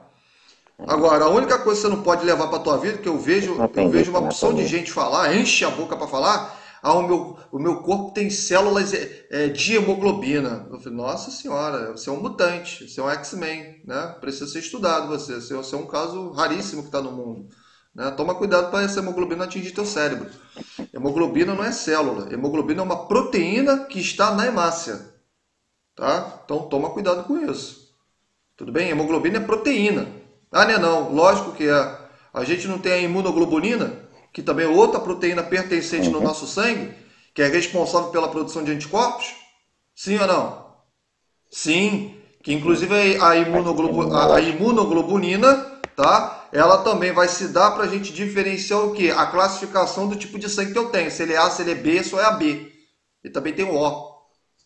Agora, a única coisa que você não pode levar para a tua vida, que eu vejo uma opção de gente falar, enche a boca para falar, o meu corpo tem células de hemoglobina. Eu falei, nossa senhora, você é um mutante, você é um X-Men, né? Precisa ser estudado você é um caso raríssimo que está no mundo. Né? Toma cuidado para essa hemoglobina atingir teu cérebro. Hemoglobina não é célula, hemoglobina é uma proteína que está na hemácia. Tá? Então toma cuidado com isso. Tudo bem? Hemoglobina é proteína. Ah, não, lógico que é. A gente não tem a imunoglobulina, que também é outra proteína pertencente no nosso sangue, que é responsável pela produção de anticorpos? Sim ou não? Sim, que inclusive a imunoglobulina, tá? Ela também vai se dar para a gente diferenciar o quê? A classificação do tipo de sangue que eu tenho. Se ele é A, se ele é B, se é AB. E também tem o O.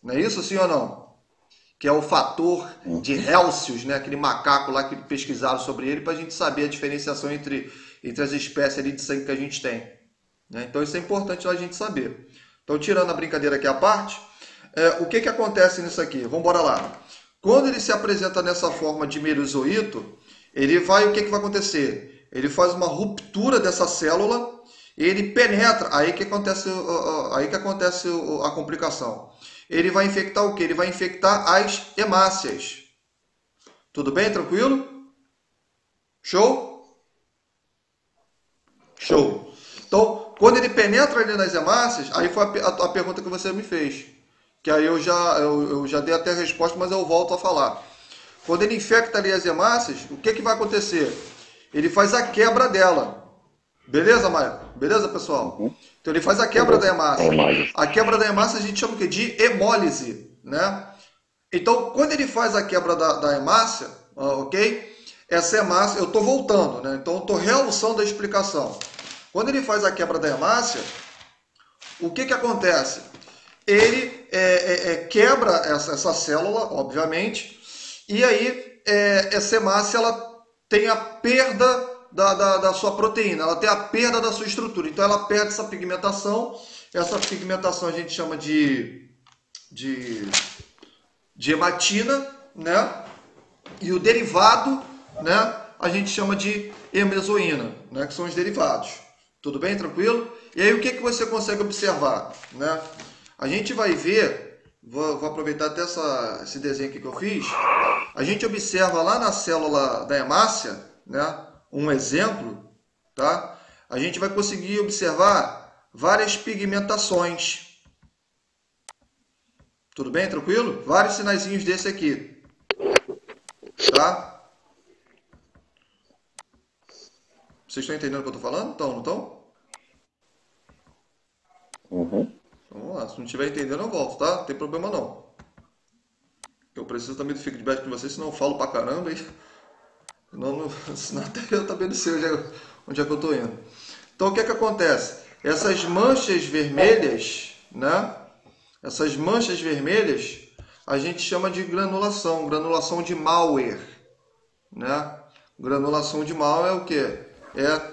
Não é isso, sim ou não? Que é o fator de Helsius, né? Aquele macaco lá que pesquisaram sobre ele, para a gente saber a diferenciação entre as espécies ali de sangue que a gente tem. Né? Então isso é importante a gente saber. Então, tirando a brincadeira aqui à parte, o que acontece nisso aqui? Vamos embora lá. Quando ele se apresenta nessa forma de merozoito, ele vai, o que vai acontecer? Ele faz uma ruptura dessa célula, ele penetra, aí que acontece a complicação. Ele vai infectar o quê? Ele vai infectar as hemácias. Tudo bem? Tranquilo? Show? Show. Então, quando ele penetra ali nas hemácias, aí foi a pergunta que você me fez. que aí eu já dei até a resposta, mas eu volto a falar. Quando ele infecta ali as hemácias, o que vai acontecer? Ele faz a quebra dela. Beleza, Maia? Beleza, pessoal? Então ele faz a quebra da hemácia. A quebra da hemácia a gente chama o quê? De hemólise, né? Então, quando ele faz a quebra da hemácia, ok? Essa hemácia, eu estou voltando, né? Então eu estou realçando a explicação. Quando ele faz a quebra da hemácia, o que acontece? Ele quebra essa célula, obviamente, e aí essa hemácia ela tem a perda da sua proteína, ela tem a perda da sua estrutura. Então ela perde essa pigmentação a gente chama de hematina, né? E o derivado, né, a gente chama de hemezoína, né, que são os derivados. Tudo bem? Tranquilo? E aí o que você consegue observar, né? A gente vai ver, vou aproveitar até esse desenho aqui que eu fiz, a gente observa lá na célula da hemácia, né, um exemplo, tá? A gente vai conseguir observar várias pigmentações. Tudo bem? Tranquilo? Vários sinaizinhos desse aqui, tá? Vocês estão entendendo o que eu estou falando? Não estão? Vamos lá, se não estiver entendendo eu volto, tá? Não tem problema não. Eu preciso também do feedback de vocês, senão eu falo pra caramba e senão até eu também não sei onde é que eu estou indo. Então o que acontece? Essas manchas vermelhas, né? Essas manchas vermelhas a gente chama de granulação de Mauer, né? Granulação de Mauer é o quê?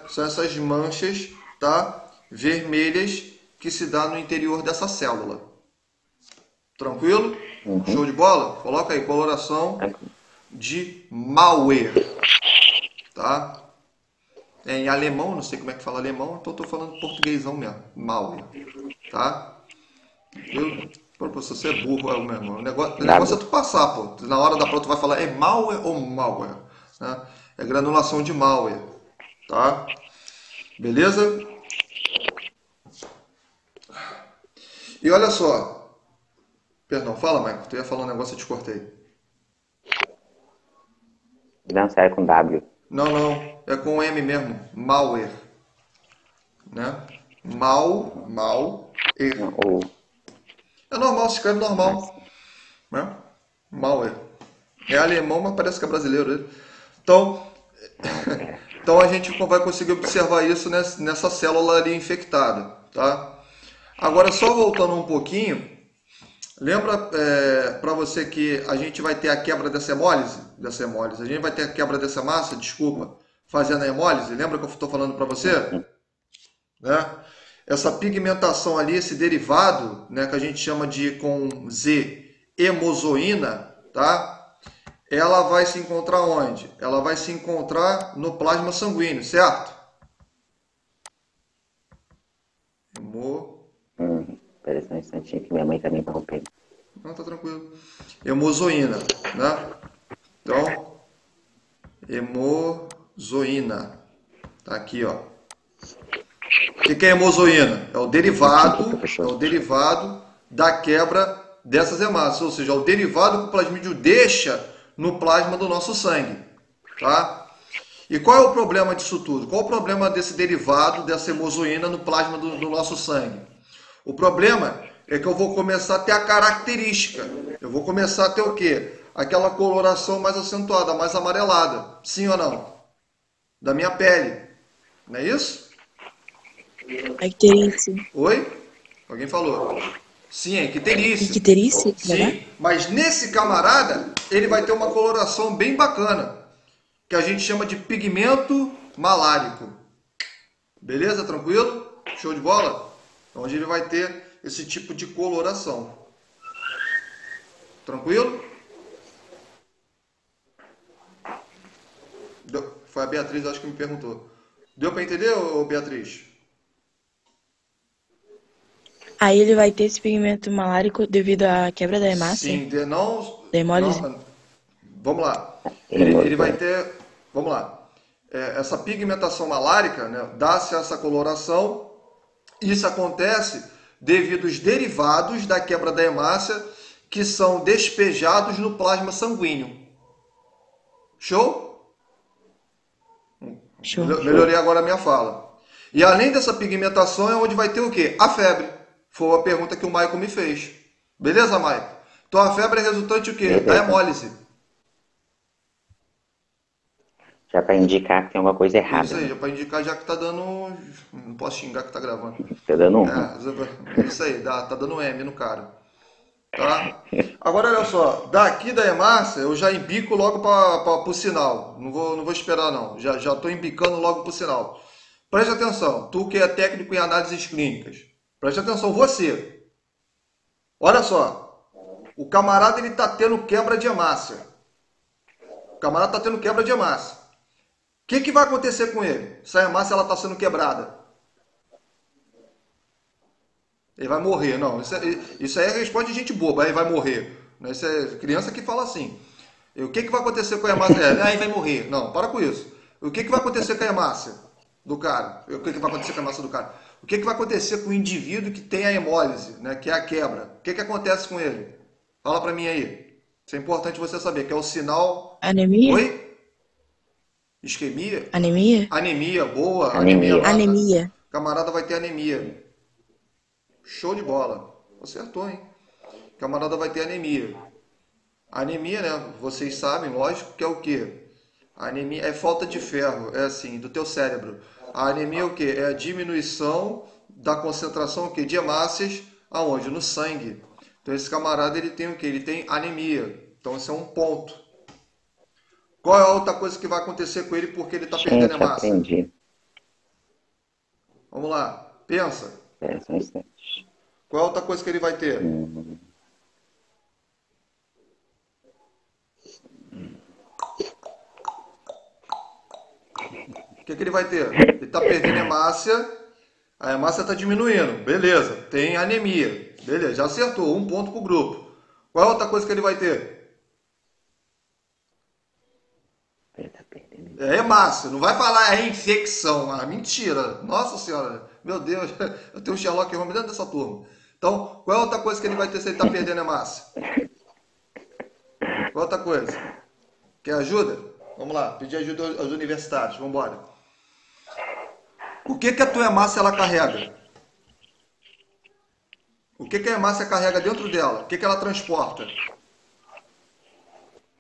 São essas manchas, tá? Vermelhas que se dá no interior dessa célula. Tranquilo? Show de bola? Coloca aí, coloração de Mauer. Tá? Em alemão, não sei como é que fala alemão, então estou falando portuguesão mesmo. Mauer. Tá? Pô, você é burro, meu irmão. O negócio é tu passar, pô. Na hora da prova tu vai falar, é Mauer ou Mauer? Né? É granulação de Mauer. Tá? Beleza? E olha só. Perdão, fala, Michael. Tu ia falar um negócio, eu te cortei. Não, serve com W. Não. É com M mesmo. Mauer. Né? Mauer. É normal, se escreve normal. Né? Mauer. É alemão, mas parece que é brasileiro. Então a gente vai conseguir observar isso nessa célula ali infectada. Tá? Agora, só voltando um pouquinho, lembra para você que a gente vai ter a quebra dessa hemólise? A gente vai ter a quebra dessa massa, fazendo a hemólise. Lembra que eu estou falando para você? Né? Essa pigmentação ali, esse derivado, né, que a gente chama de, com Z, hemozoína, tá? Ela vai se encontrar onde? Ela vai se encontrar no plasma sanguíneo, certo? Espera só um instantinho que minha mãe tá me interrompendo. Não, tá tranquilo. Hemozoína, né? Então, hemozoína. Tá aqui, ó. O que é hemozoína? É o derivado da quebra dessas hemácias, ou seja, é o derivado que o plasmídio deixa no plasma do nosso sangue, tá? E qual é o problema disso tudo? Qual é o problema desse derivado, dessa hemozoína no plasma do nosso sangue? O problema é que eu vou começar a ter a característica. Eu vou começar a ter o quê? Aquela coloração mais acentuada, mais amarelada. Sim ou não? Da minha pele. Não é isso? Icterícia. Oi? Alguém falou. Sim, é icterícia. Icterícia? Sim, mas nesse camarada, ele vai ter uma coloração bem bacana, que a gente chama de pigmento malárico. Beleza? Tranquilo? Show de bola? Onde ele vai ter esse tipo de coloração. Tranquilo? Foi a Beatriz, acho que me perguntou. Deu para entender, Beatriz? Aí ele vai ter esse pigmento malárico devido à quebra da hemácia? Sim, da hemólise? Vamos lá. Ele vai ter... Vamos lá. Essa pigmentação malárica, né, dá-se essa coloração. Isso acontece devido aos derivados da quebra da hemácia que são despejados no plasma sanguíneo. Show? Show. Melhorei agora a minha fala. E além dessa pigmentação é onde vai ter o quê? A febre. Foi a pergunta que o Maicon me fez. Beleza, Maicon? Então a febre é resultante o quê? Da hemólise. Já para indicar que tem alguma coisa errada. Isso aí, Né? já para indicar já que tá dando... Não posso xingar que tá gravando. Tá dando um. Isso aí, tá dando M no cara. Tá? Agora olha só, daqui da hemácia eu já embico logo para o sinal. Não vou esperar não. Já estou embicando logo para o sinal. Preste atenção, tu que é técnico em análises clínicas. Preste atenção, você. Olha só, o camarada ele tá tendo quebra de hemácia. O camarada tá tendo quebra de hemácia. O que vai acontecer com ele? Se a hemácia ela tá sendo quebrada. Ele vai morrer. Não, isso aí é resposta de gente boba. Aí vai morrer. Isso é criança que fala assim. E o que vai acontecer com a hemácia? Aí vai morrer. Não, para com isso. O que vai acontecer com a hemácia do cara? O que vai acontecer com a hemácia do cara? O que vai acontecer com o indivíduo que tem a hemólise, né? Que é a quebra? O que acontece com ele? Fala para mim aí. Isso é importante você saber, que é o sinal... Anemia? Oi? Isquemia? Anemia? Anemia, boa. Anemia. Anemia. Camarada vai ter anemia. Show de bola. Acertou, hein? Camarada vai ter anemia. Anemia, né? Vocês sabem, lógico, que é o quê? A anemia é falta de ferro, é assim, do teu cérebro. A anemia é o quê? É a diminuição da concentração o quê? De hemácias, aonde? No sangue. Então esse camarada, ele tem o quê? Ele tem anemia. Então esse é um ponto. Qual é a outra coisa que vai acontecer com ele porque ele está perdendo hemácia? Aprendi. Vamos lá, pensa. Só um instante. Qual é a outra coisa que ele vai ter? O que ele vai ter? Ele está perdendo hemácia, a hemácia está diminuindo. Beleza, tem anemia. Beleza, já acertou, um ponto para o grupo. Qual é a outra coisa que ele vai ter? É hemácia, não vai falar é infecção. Ah, mentira. Nossa senhora, meu Deus, eu tenho um Sherlock Holmes dentro dessa turma. Então, qual é a outra coisa que ele vai ter se ele está perdendo hemácia? Qual é outra coisa? Quer ajuda? Vamos lá, pedir ajuda aos universitários, vamos embora. O que a tua hemácia ela carrega? O que a hemácia carrega dentro dela? O que ela transporta?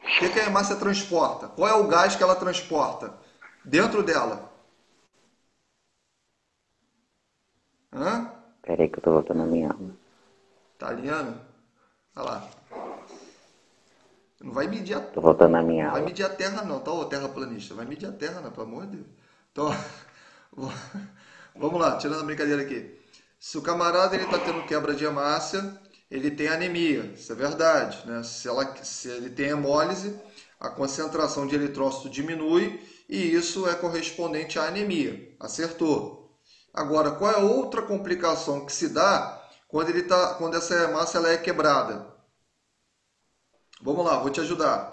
O que a hemácia transporta? Qual é o gás que ela transporta dentro dela? Hã? Peraí que eu tô voltando a minha aula. Tá alinhando? Olha lá. Não vai medir a... Tô voltando a minha Não vai aula. medir a terra não, tá, ô terraplanista? Vai medir a terra não, pelo amor de Deus. Então, vamos lá, tirando a brincadeira aqui. Se o camarada ele tá tendo quebra de hemácia, ele tem anemia, isso é verdade, né? Se ele tem hemólise, a concentração de eritrócito diminui e isso é correspondente à anemia. Acertou. Agora, qual é a outra complicação que se dá quando essa hemácia ela é quebrada? Vamos lá, vou te ajudar.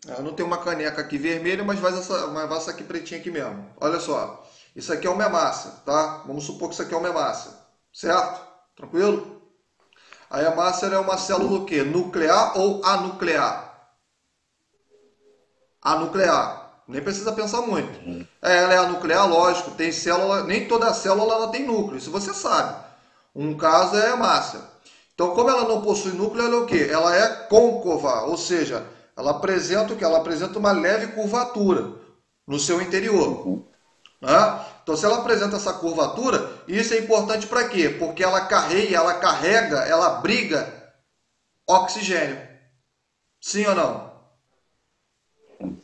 Eu não tenho uma caneca aqui vermelha, mas vai essa aqui pretinha aqui mesmo. Olha só, isso aqui é uma hemácia, tá? Vamos supor que isso aqui é uma hemácia, certo? Tranquilo? A hemácia é uma célula o quê? Nuclear ou anuclear? Anuclear. Nem precisa pensar muito. Ela é anuclear, lógico. Tem célula, nem toda célula ela tem núcleo, isso você sabe. Um caso é a hemácia. Então, como ela não possui núcleo, ela é o quê? Ela é côncava, ou seja, ela apresenta o quê? Ela apresenta uma leve curvatura no seu interior. Né? Então, se ela apresenta essa curvatura, isso é importante para quê? Porque ela carrega, ela abriga oxigênio. Sim ou não?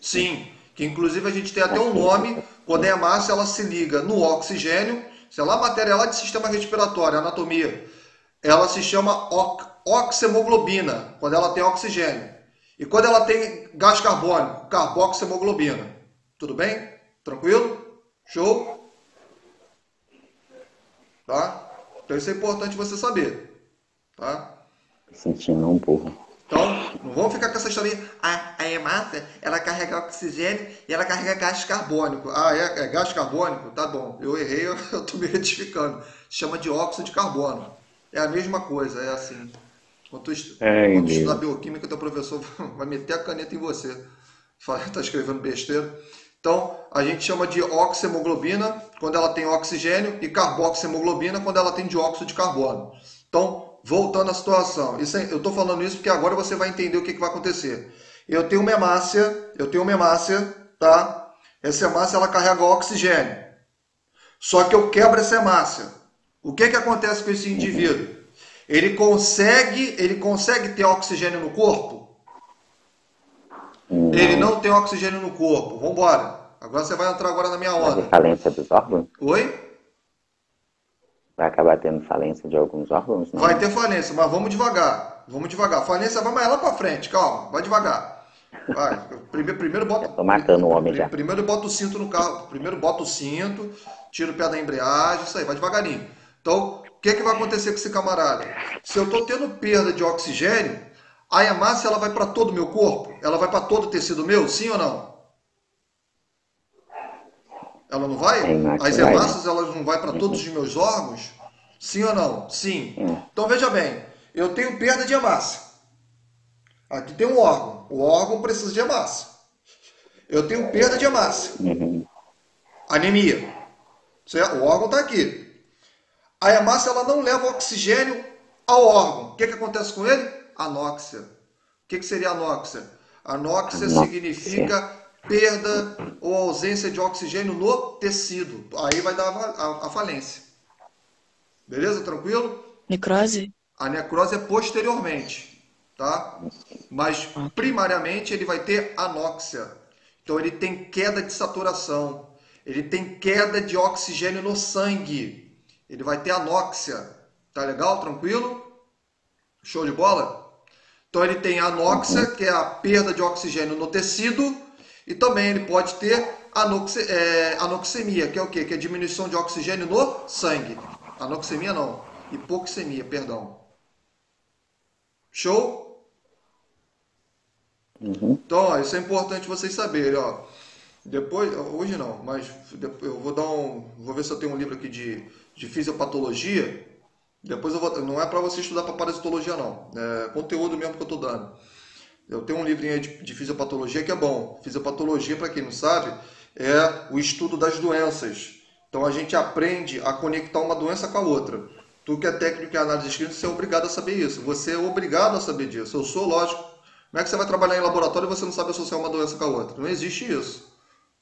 Sim. Que inclusive a gente tem até um nome, quando a hemácia ela se liga no oxigênio, sei lá, a matéria lá de sistema respiratório, anatomia, ela se chama oxemoglobina, quando ela tem oxigênio. E quando ela tem gás carbônico, carboxemoglobina. Tudo bem? Tranquilo? Show? Tá? Então isso é importante você saber. Tá? Me sentindo um burro. Então, não vamos ficar com essa historinha. A hemácia, ela carrega oxigênio e ela carrega gás carbônico. Ah, é gás carbônico? Tá bom, eu errei, eu estou me retificando. Chama de óxido de carbono. É a mesma coisa, é assim. Ai, Quando tu estudar Deus. bioquímica, teu professor vai meter a caneta em você. Está escrevendo besteira. Então, a gente chama de oxihemoglobina quando ela tem oxigênio e carboxiemoglobina quando ela tem dióxido de carbono. Então, voltando à situação, eu estou falando isso porque agora você vai entender o que vai acontecer. Eu tenho uma hemácia, tá? Essa hemácia ela carrega oxigênio. Só que eu quebro essa hemácia. O que acontece com esse indivíduo? Ele consegue ter oxigênio no corpo? Ele Não. não tem oxigênio no corpo. Vamos embora. Agora você vai entrar agora na minha Vai ter onda. falência dos órgãos? Oi? Vai acabar tendo falência de alguns órgãos, Vai não? ter falência, mas vamos devagar. Vamos devagar. Falência vai mais lá pra frente. Calma, vai devagar. Vai. Primeiro Já bota, tô matando o homem já. primeiro bota o cinto no carro. Primeiro bota o cinto, tira o pé da embreagem, isso aí, vai devagarinho. Então, o que vai acontecer com esse camarada? Se eu estou tendo perda de oxigênio, a hemácia ela vai para todo o meu corpo? Ela vai para todo o tecido meu? Sim ou não? Ela não vai? É As imaculado, né? hemácias elas não vai para todos os meus órgãos? Sim ou não? Sim. Então veja bem, eu tenho perda de hemácia. Aqui tem um órgão. O órgão precisa de hemácia. Eu tenho perda de hemácia. Uhum. Anemia. Certo? O órgão está aqui. A hemácia ela não leva oxigênio ao órgão. O que acontece com ele? Anóxia. O que seria anóxia? Anóxia significa perda ou ausência de oxigênio no tecido. Aí vai dar a falência. Beleza? Tranquilo? Necrose? A necrose é posteriormente, tá? Mas primariamente ele vai ter anóxia. Então ele tem queda de saturação. Ele tem queda de oxigênio no sangue. Ele vai ter anóxia. Tá legal? Tranquilo? Show de bola? Então ele tem anóxia, que é a perda de oxigênio no tecido, e também ele pode ter anoxemia, que é o quê? Que é a diminuição de oxigênio no sangue. Anoxemia não, hipoxemia, perdão. Show? Então, ó, isso é importante vocês saberem, ó. Depois, hoje não, mas eu vou ver se eu tenho um livro aqui de fisiopatologia. Depois não é para você estudar para parasitologia não, é conteúdo mesmo que eu estou dando. Eu tenho um livrinho aí de fisiopatologia que é bom. Fisiopatologia, para quem não sabe, é o estudo das doenças. Então a gente aprende a conectar uma doença com a outra. Tu que é técnico em análise de clínica, você é obrigado a saber isso. Você é obrigado a saber disso. Eu sou, lógico. Como é que você vai trabalhar em laboratório e você não sabe associar uma doença com a outra? Não existe isso.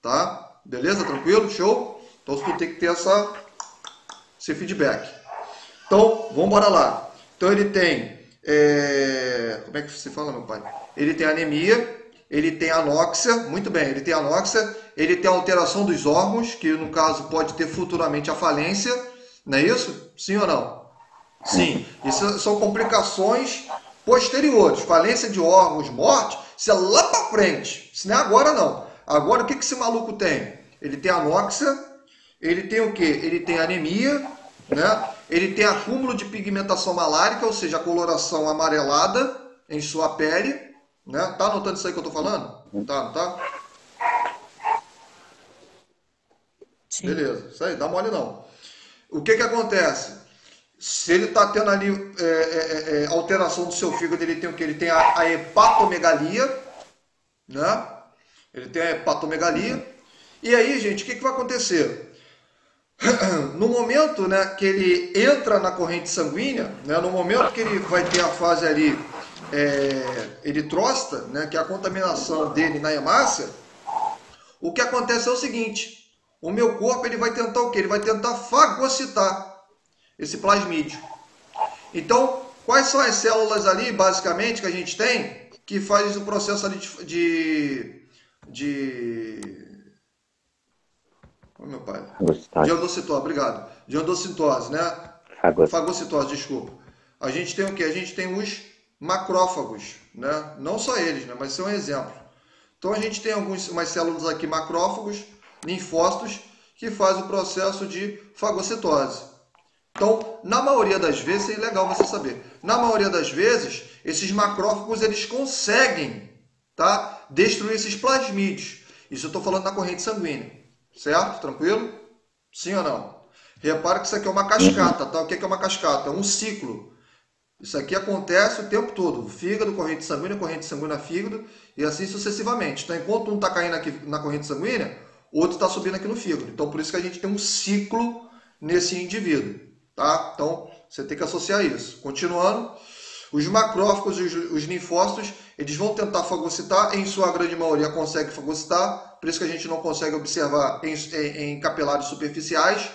Tá? Beleza? Tranquilo? Show? Então tu tem que ter esse feedback. Então, vamos embora lá. Então ele tem, como é que se fala, meu pai? Ele tem anemia, ele tem anóxia, muito bem, ele tem anóxia, ele tem alteração dos órgãos, que no caso pode ter futuramente a falência, não é isso? Sim ou não? Sim. Isso são complicações posteriores. Falência de órgãos, morte, isso é lá para frente. Isso não é agora não. Agora o que esse maluco tem? Ele tem anóxia, ele tem o quê? Ele tem anemia, né? Ele tem acúmulo de pigmentação malárica, ou seja, a coloração amarelada em sua pele, né? Tá anotando isso aí que eu tô falando? Tá, não tá? Sim. Beleza, isso aí, dá mole não. O que acontece? Se ele está tendo ali alteração do seu fígado, ele tem o que? Ele tem a hepatomegalia, né? Ele tem a hepatomegalia. E aí, gente, o que vai acontecer? No momento, né, que ele entra na corrente sanguínea, né, no momento que ele vai ter a fase ali eritrócita, né, que é a contaminação dele na hemácia, o que acontece é o seguinte: o meu corpo ele vai tentar o quê? Ele vai tentar fagocitar esse plasmídio. Então, quais são as células ali, basicamente, que a gente tem, que faz o processo ali oh, meu pai. De endocitose, obrigado. De endocitose, né? Fagocitose, desculpa. A gente tem o quê? A gente tem os macrófagos, né? Não só eles, né? Mas isso é um exemplo. Então a gente tem umas células aqui, macrófagos, linfócitos, que fazem o processo de fagocitose. Então, na maioria das vezes, é legal você saber, na maioria das vezes, esses macrófagos eles conseguem, tá, destruir esses plasmídeos. Isso eu estou falando na corrente sanguínea, certo? Tranquilo? Sim ou não? Repara que isso aqui é uma cascata, tá? O que é uma cascata? É um ciclo. Isso aqui acontece o tempo todo. Fígado, corrente sanguínea, fígado, e assim sucessivamente. Então, enquanto um está caindo aqui na corrente sanguínea, o outro está subindo aqui no fígado. Então, por isso que a gente tem um ciclo nesse indivíduo. Tá? Então, você tem que associar isso. Continuando, os macrófagos e os linfócitos, eles vão tentar fagocitar, em sua grande maioria consegue fagocitar, por isso que a gente não consegue observar em capilares superficiais.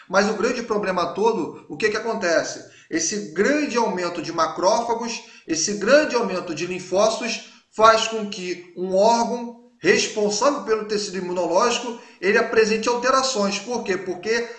Mas o grande problema todo, o que acontece? Esse grande aumento de macrófagos, esse grande aumento de linfócitos faz com que um órgão responsável pelo tecido imunológico, ele apresente alterações. Por quê? Porque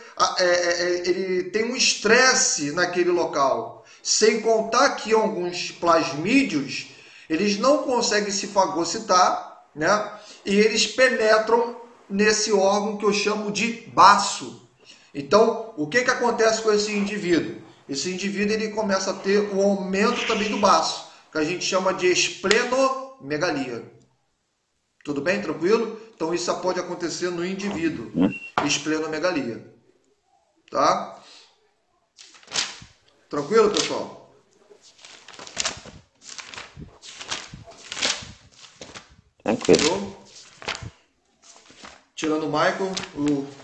ele tem um estresse naquele local. Sem contar que alguns plasmídeos, eles não conseguem se fagocitar, né? E eles penetram nesse órgão que eu chamo de baço. Então, o que acontece com esse indivíduo? Esse indivíduo ele começa a ter um aumento também do baço, que a gente chama de esplenomegalia. Tudo bem? Tranquilo? Então, isso pode acontecer no indivíduo. Esplenomegalia. Tá? Tranquilo, pessoal? Tranquilo. Tirando o Michael,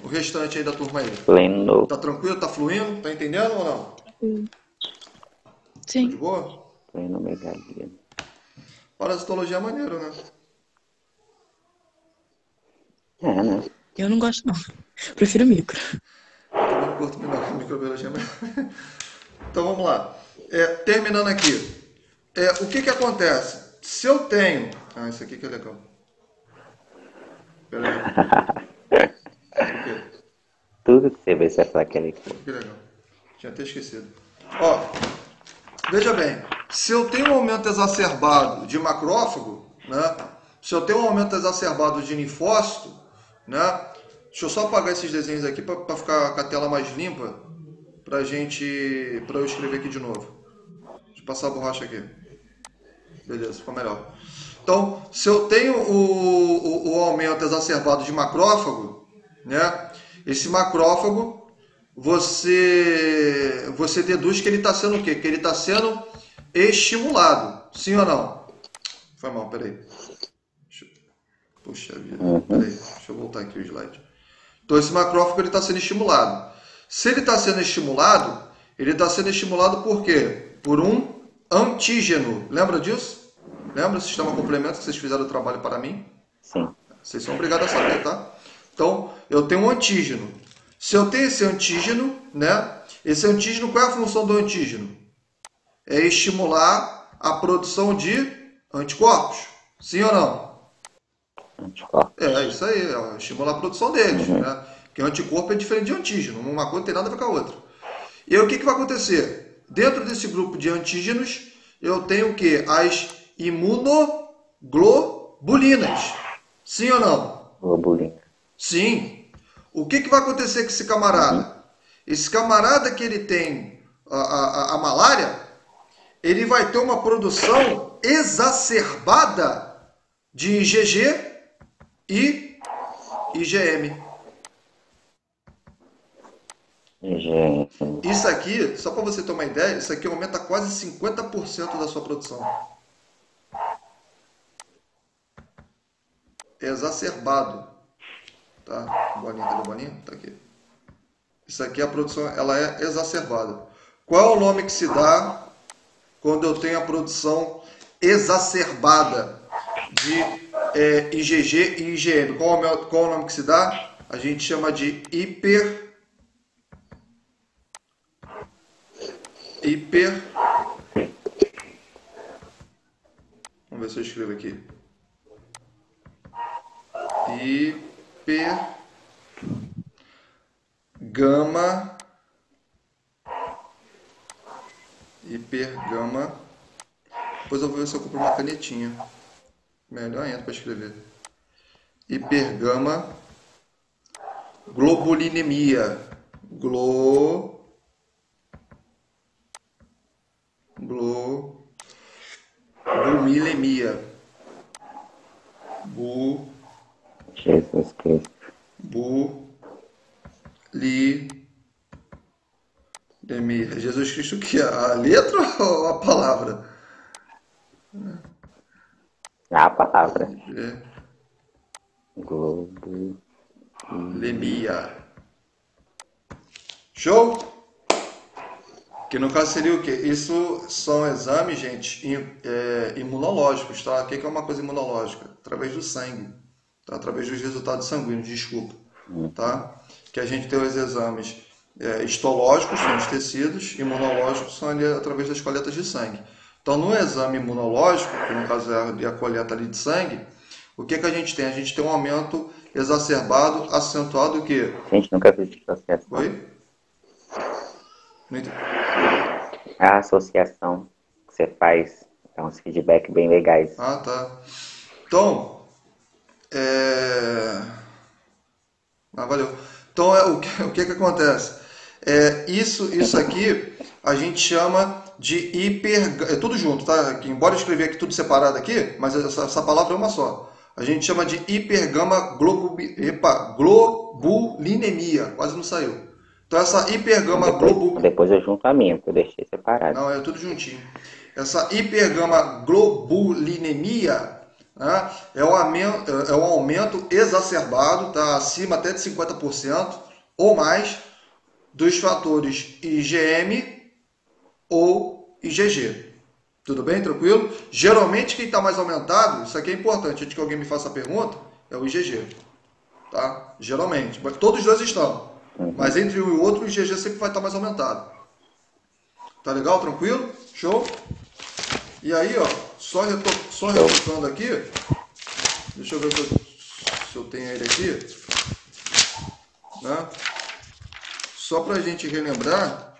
o restante aí da turma aí. Pleno. Tá tranquilo? Tá fluindo? Tá entendendo ou não? Sim. Tá de boa? Plenomegalia. Parasitologia é maneiro, né? É, né? Eu não gosto, não. Prefiro micro. Eu também não curto microbiologia, mas... Então vamos lá. Terminando aqui. O que acontece? Se eu tenho... Ah, isso aqui que é legal. Pera aí. Tudo que você vê, você vai falar aquele aqui. Que legal. Tinha até esquecido. Ó, veja bem. Se eu tenho um aumento exacerbado de macrófago, né? Se eu tenho um aumento exacerbado de linfócito, né? Deixa eu só apagar esses desenhos aqui para ficar com a tela mais limpa para eu escrever aqui de novo. Deixa eu passar a borracha aqui. Beleza, ficou melhor. Então, se eu tenho o aumento exacerbado de macrófago, né? Esse macrófago, você deduz que ele está sendo o quê? Que ele está sendo estimulado. Sim ou não? Foi mal, peraí. Puxa vida, peraí. Deixa eu voltar aqui o slide. Então, esse macrófago está sendo estimulado. Se ele está sendo estimulado por quê? Por um antígeno. Lembra disso? Lembra? Sistema complemento que vocês fizeram o trabalho para mim? Sim. Vocês são obrigados a saber, tá? Então, eu tenho um antígeno. Se eu tenho esse antígeno, né? Esse antígeno, qual é a função do antígeno? É estimular a produção de anticorpos. Sim ou não? Anticorpos. É isso aí, estimular a produção deles, né? Porque anticorpo é diferente de antígeno. Uma coisa não tem nada a ver com a outra. E aí o que vai acontecer? Dentro desse grupo de antígenos, eu tenho o quê? As imunoglobulinas. Sim ou não? Globulina. Sim. O que vai acontecer com esse camarada? Esse camarada que ele tem a malária, ele vai ter uma produção exacerbada de IgG e IgM. Isso aqui, só para você ter uma ideia, isso aqui aumenta quase 50% da sua produção. É exacerbado. Tá? Bolinha, cadê a bolinha? Tá aqui. Isso aqui, a produção, ela é exacerbada. Qual é o nome que se dá quando eu tenho a produção exacerbada de IgG e IgM? Qual é o nome que se dá? A gente chama de Vamos ver se eu escrevo aqui. Hipergama. Depois eu vou ver se eu compro uma canetinha. Melhor ainda para escrever. Hipergama globulinemia. Globulinemia. Jesus Cristo. Bulimia. Jesus Cristo, o que? A letra ou a palavra? A palavra. É. Globo. Lemia. Show? Que no caso seria o quê? Isso são exames, gente, imunológicos, tá? O que é uma coisa imunológica? Através do sangue, tá? Através dos resultados sanguíneos, desculpa, tá? Que a gente tem os exames histológicos, são os tecidos, imunológicos são ali através das coletas de sangue. Então, no exame imunológico, que no caso é a coleta ali de sangue, o que a gente tem? A gente tem um aumento exacerbado, acentuado o quê? A gente nunca viu associação. Oi? Não entendi. A associação que você faz dá uns feedback bem legais. Ah, tá. Então, valeu. Então, o que acontece? Isso aqui a gente chama de é tudo junto, tá? Embora eu escrever aqui tudo separado aqui, mas essa palavra é uma só. A gente chama de hipergama globulinemia. Quase não saiu. Então, essa hipergama Depois eu junto a minha, porque eu deixei separado. Não, é tudo juntinho. Essa hipergama globulinemia, né, é um aumento exacerbado, tá, acima até de 50% ou mais dos fatores IgM ou IgG. Tudo bem? Tranquilo? Geralmente quem está mais aumentado, isso aqui é importante, antes que alguém me faça a pergunta, é o IgG. Tá? Geralmente. Todos os dois estão. Mas entre um e o outro, o IgG sempre vai estar mais aumentado. Tá legal? Tranquilo? Show? E aí, ó, só retocando aqui. Deixa eu ver se eu tenho ele aqui. Né? Só pra gente relembrar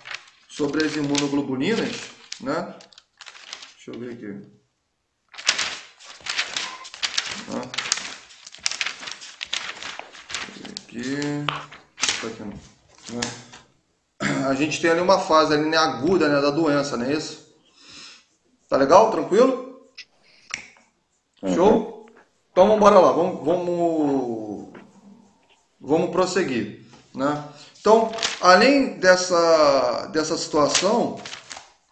sobre as imunoglobulinas, né? Deixa eu ver aqui. Aqui, né? A gente tem ali uma fase ali, né, aguda, né, da doença, não é isso? Tá legal? Tranquilo? Show? Então vamos embora lá, vamos prosseguir, né? Então, além dessa situação,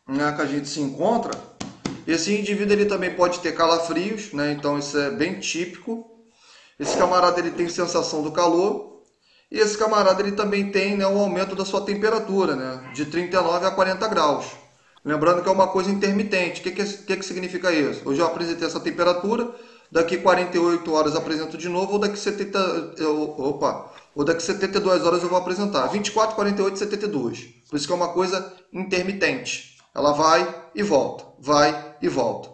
né, que a gente se encontra, esse indivíduo ele também pode ter calafrios, né? Então isso é bem típico. Esse camarada ele tem sensação do calor. E esse camarada ele também tem, né, um aumento da sua temperatura, né, de 39 a 40 graus. Lembrando que é uma coisa intermitente. O que significa isso? Hoje eu apresentei essa temperatura, daqui 48 horas apresento de novo, ou daqui 72 horas eu vou apresentar. 24, 48, 72. Por isso que é uma coisa intermitente. Ela vai e volta, vai e volta.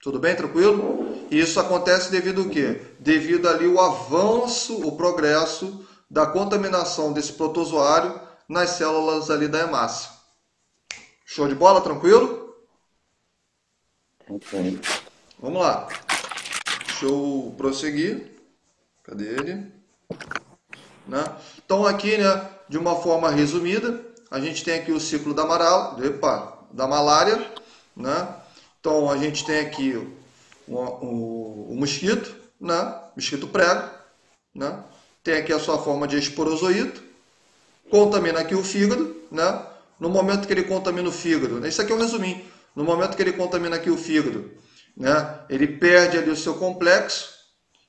Tudo bem? Tranquilo? E isso acontece devido ao quê? Devido ali o avanço, o progresso da contaminação desse protozoário nas células ali da hemácia. Show de bola? Tranquilo? Tranquilo. Vamos lá. Deixa eu prosseguir. Cadê ele? Né? Então aqui, né, de uma forma resumida, a gente tem aqui o ciclo da malária. Né? Então a gente tem aqui o mosquito, né? Mosquito prego, né? Tem aqui a sua forma de esporozoito, contamina aqui o fígado, né? No momento que ele contamina o fígado, né? Isso aqui é um resuminho, no momento que ele contamina aqui o fígado, né? Ele perde ali o seu complexo,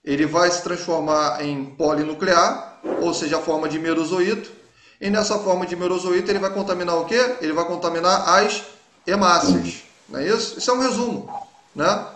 ele vai se transformar em polinuclear, ou seja, a forma de merozoito, e nessa forma de merozoito ele vai contaminar o quê? Ele vai contaminar as hemácias, não é isso? Isso é um resumo, né?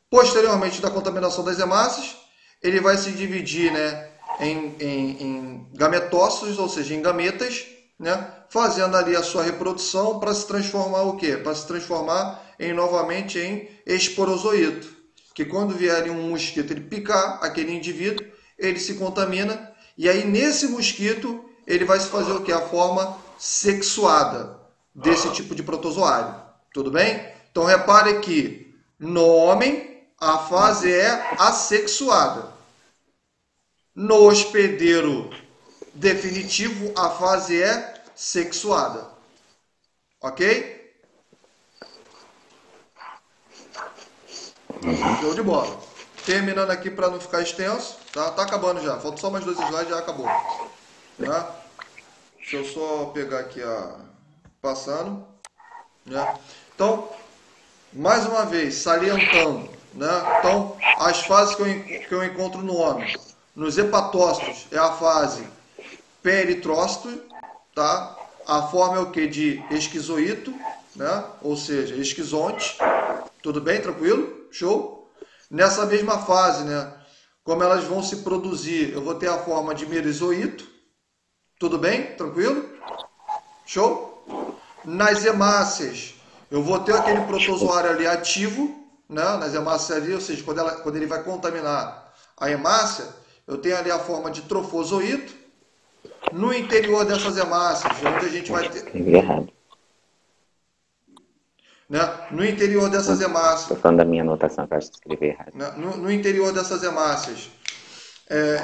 Posteriormente da contaminação das hemácias, ele vai se dividir, né, em gametócitos, ou seja, em gametas, né, fazendo ali a sua reprodução para se transformar o quê? Para se transformar novamente em esporozoito, que quando vier um mosquito ele picar aquele indivíduo, ele se contamina, e aí nesse mosquito ele vai se fazer o quê? A forma sexuada desse tipo de protozoário. Tudo bem? Então repare que no homem a fase é assexuada. No hospedeiro definitivo, a fase é sexuada. Ok? Show de bola. Terminando aqui para não ficar extenso, tá? Tá acabando já. Faltam só mais 2 slides e já acabou. Né? Deixa eu só pegar aqui passando. Né? Então, mais uma vez, salientando. Né? Então, as fases que eu encontro no homem. Nos hepatócitos é a fase peritrócito, tá? A forma é o que? De esquizoíto, né? Ou seja, esquizonte. Tudo bem? Tranquilo? Show? Nessa mesma fase, né? Como elas vão se produzir, eu vou ter a forma de merizoíto. Tudo bem? Tranquilo? Show? Nas hemácias, eu vou ter aquele protozoário ali ativo, né? Nas hemácias ali, ou seja, quando ele vai contaminar a hemácia, eu tenho ali a forma de trofozoíto. No interior dessas hemácias, onde a gente vai ter... Escrevi errado. Né? No interior dessas hemácias... Estou falando da minha anotação, que eu acho que escrevi errado. Né? No interior dessas hemácias,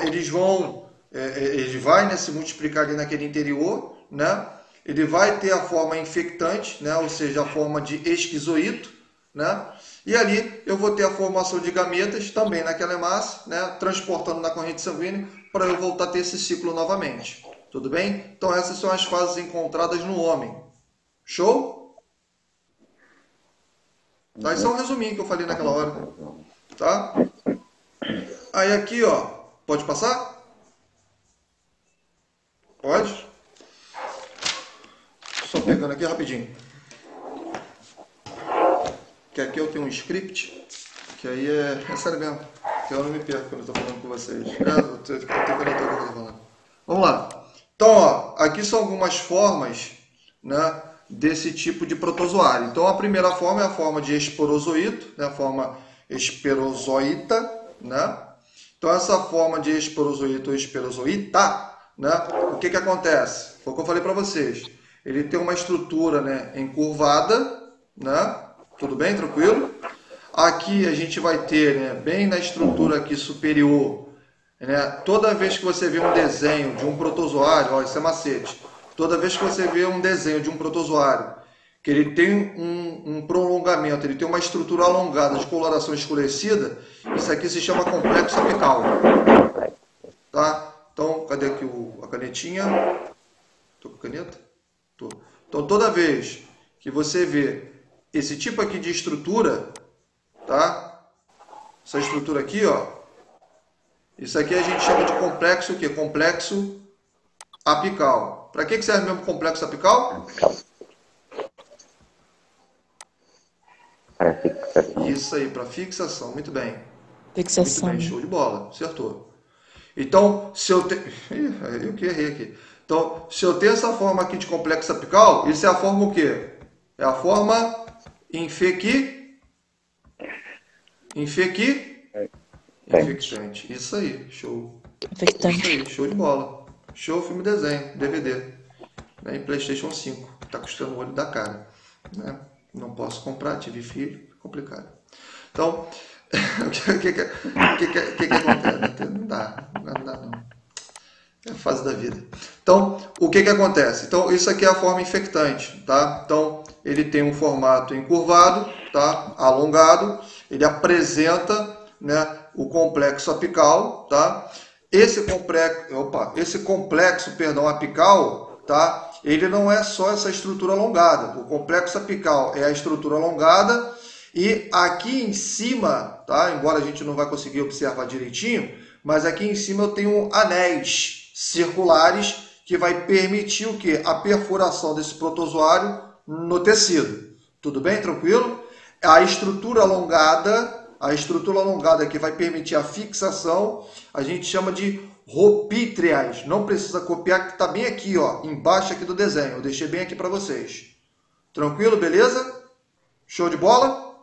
eles vão... ele vai, né, se multiplicar ali naquele interior, né? Ele vai ter a forma infectante, né? Ou seja, a forma de esquizoíto, né? E ali eu vou ter a formação de gametas também naquela hemácia, né? Transportando na corrente sanguínea para eu voltar a ter esse ciclo novamente. Tudo bem? Então essas são as fases encontradas no homem. Show? Tá? Isso é um resuminho que eu falei naquela hora. Tá? Aí aqui, ó, pode passar? Pode? Só pegando aqui rapidinho. Que aqui eu tenho um script, que aí é sério mesmo, que eu não me perco quando eu estou falando com vocês. Vamos lá. Então, ó, aqui são algumas formas, né, desse tipo de protozoário. Então, a primeira forma é a forma de esporozoíto, né, a forma esperozoíta, né? Então, essa forma de esporozoíto ou esperozoíta, né, o que acontece? Foi o que eu falei para vocês. Ele tem uma estrutura, né, encurvada, né? Tudo bem? Tranquilo? Aqui a gente vai ter, né, bem na estrutura aqui superior, né, toda vez que você vê um desenho de um protozoário, ó, isso é macete, toda vez que você vê um desenho de um protozoário, que ele tem um prolongamento, ele tem uma estrutura alongada de coloração escurecida, isso aqui se chama complexo apical. Tá? Então, cadê aqui a canetinha? Estou com caneta? Tô. Então, toda vez que você vê esse tipo aqui de estrutura, tá? Essa estrutura aqui, ó. Isso aqui a gente chama de complexo o quê? Complexo apical. Para que serve mesmo o complexo apical? Para fixação. Isso aí, para fixação. Muito bem. Fixação. Muito bem, show de bola. Acertou. Então, se eu tenho... eu que errei aqui. Então, se eu tenho essa forma aqui de complexo apical, isso é a forma o quê? É a forma infectante. Isso aí, show. Infectante. Isso aí, show de bola. Show, filme desenho, DVD. Né? Em PlayStation 5. Tá custando o olho da cara. Né? Não posso comprar, tive filho, complicado. Então, o que acontece? Não dá não. É a fase da vida. Então, o que acontece? Então, isso aqui é a forma infectante, tá? Então, ele tem um formato encurvado, tá? Alongado, ele apresenta, né, o complexo apical, tá? Esse complexo apical, tá? Ele não é só essa estrutura alongada. O complexo apical é a estrutura alongada e aqui em cima, tá? Embora a gente não vai conseguir observar direitinho, mas aqui em cima eu tenho anéis circulares que vai permitir o quê? A perfuração desse protozoário no tecido. Tudo bem? Tranquilo? A estrutura alongada que vai permitir a fixação, a gente chama de ropítreas. Não precisa copiar, que está bem aqui, ó, embaixo aqui do desenho. Eu deixei bem aqui para vocês. Tranquilo? Beleza? Show de bola?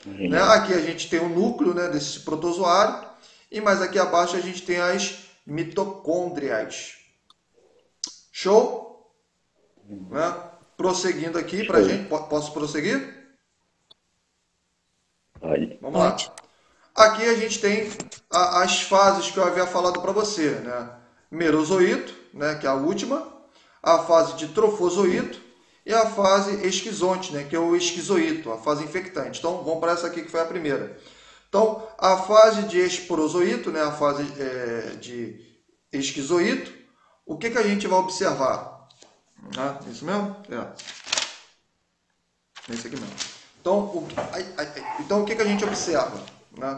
Né? Aqui a gente tem o núcleo, né, desse protozoário. E mais aqui abaixo a gente tem as mitocôndrias. Show? Né? Prosseguindo aqui para a gente. Posso prosseguir? Pode. Vamos lá. Aqui a gente tem as fases que eu havia falado para você, né? Merozoíto, né, que é a última, a fase de trofozoíto e a fase esquizonte, né, que é o esquizoíto, a fase infectante. Então, vamos para essa aqui que foi a primeira. Então, a fase de esporozoíto, né, a fase de esquizoíto, o que a gente vai observar? Ah, isso mesmo? É isso aqui mesmo. Então, o que a gente observa?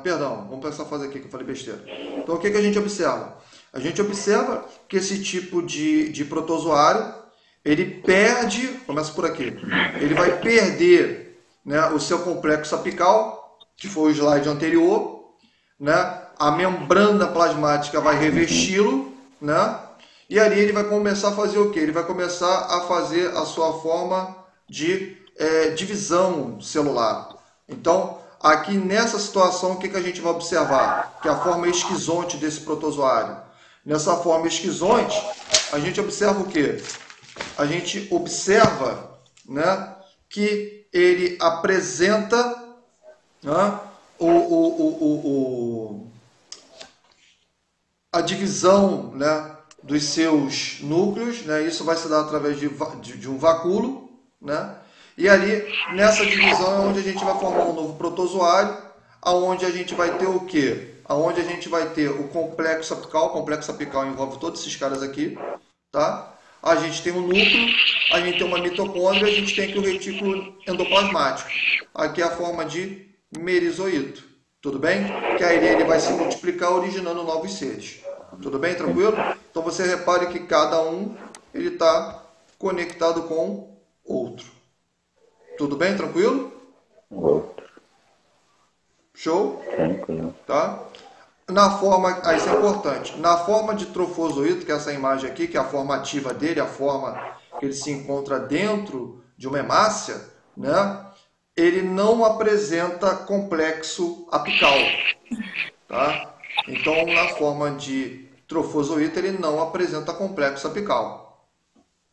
Perdão, vamos para essa fase aqui que eu falei besteira. Então, o que a gente observa? A gente observa que esse tipo de protozoário, ele perde, começa por aqui, ele vai perder, né, o seu complexo apical, que foi o slide anterior, né, a membrana plasmática vai revesti-lo, né, e ali ele vai começar a fazer o quê? Ele vai começar a fazer a sua forma de divisão celular. Então, aqui nessa situação, o que a gente vai observar? Que é a forma esquizonte desse protozoário. Nessa forma esquizonte, a gente observa o quê? A gente observa, né, que ele apresenta, né, a divisão, né, dos seus núcleos, né, isso vai se dar através de um vacúolo, né, e ali, nessa divisão, é onde a gente vai formar um novo protozoário, aonde a gente vai ter o quê? Aonde a gente vai ter o complexo apical envolve todos esses caras aqui, tá? A gente tem um núcleo, a gente tem uma mitocôndria, a gente tem aqui o retículo endoplasmático. Aqui é a forma de merizoíto, tudo bem? Que aí ele vai se multiplicar originando novos seres. Tudo bem? Tranquilo? Então você repare que cada um ele está conectado com outro. Tudo bem? Tranquilo? Outro. Show? Tranquilo. Tá? Na forma, isso é importante, na forma de trofozoíto, que é essa imagem aqui, que é a forma ativa dele, a forma que ele se encontra dentro de uma hemácia, né? Ele não apresenta complexo apical. Tá? Então, na forma de trofozoíto, ele não apresenta complexo apical.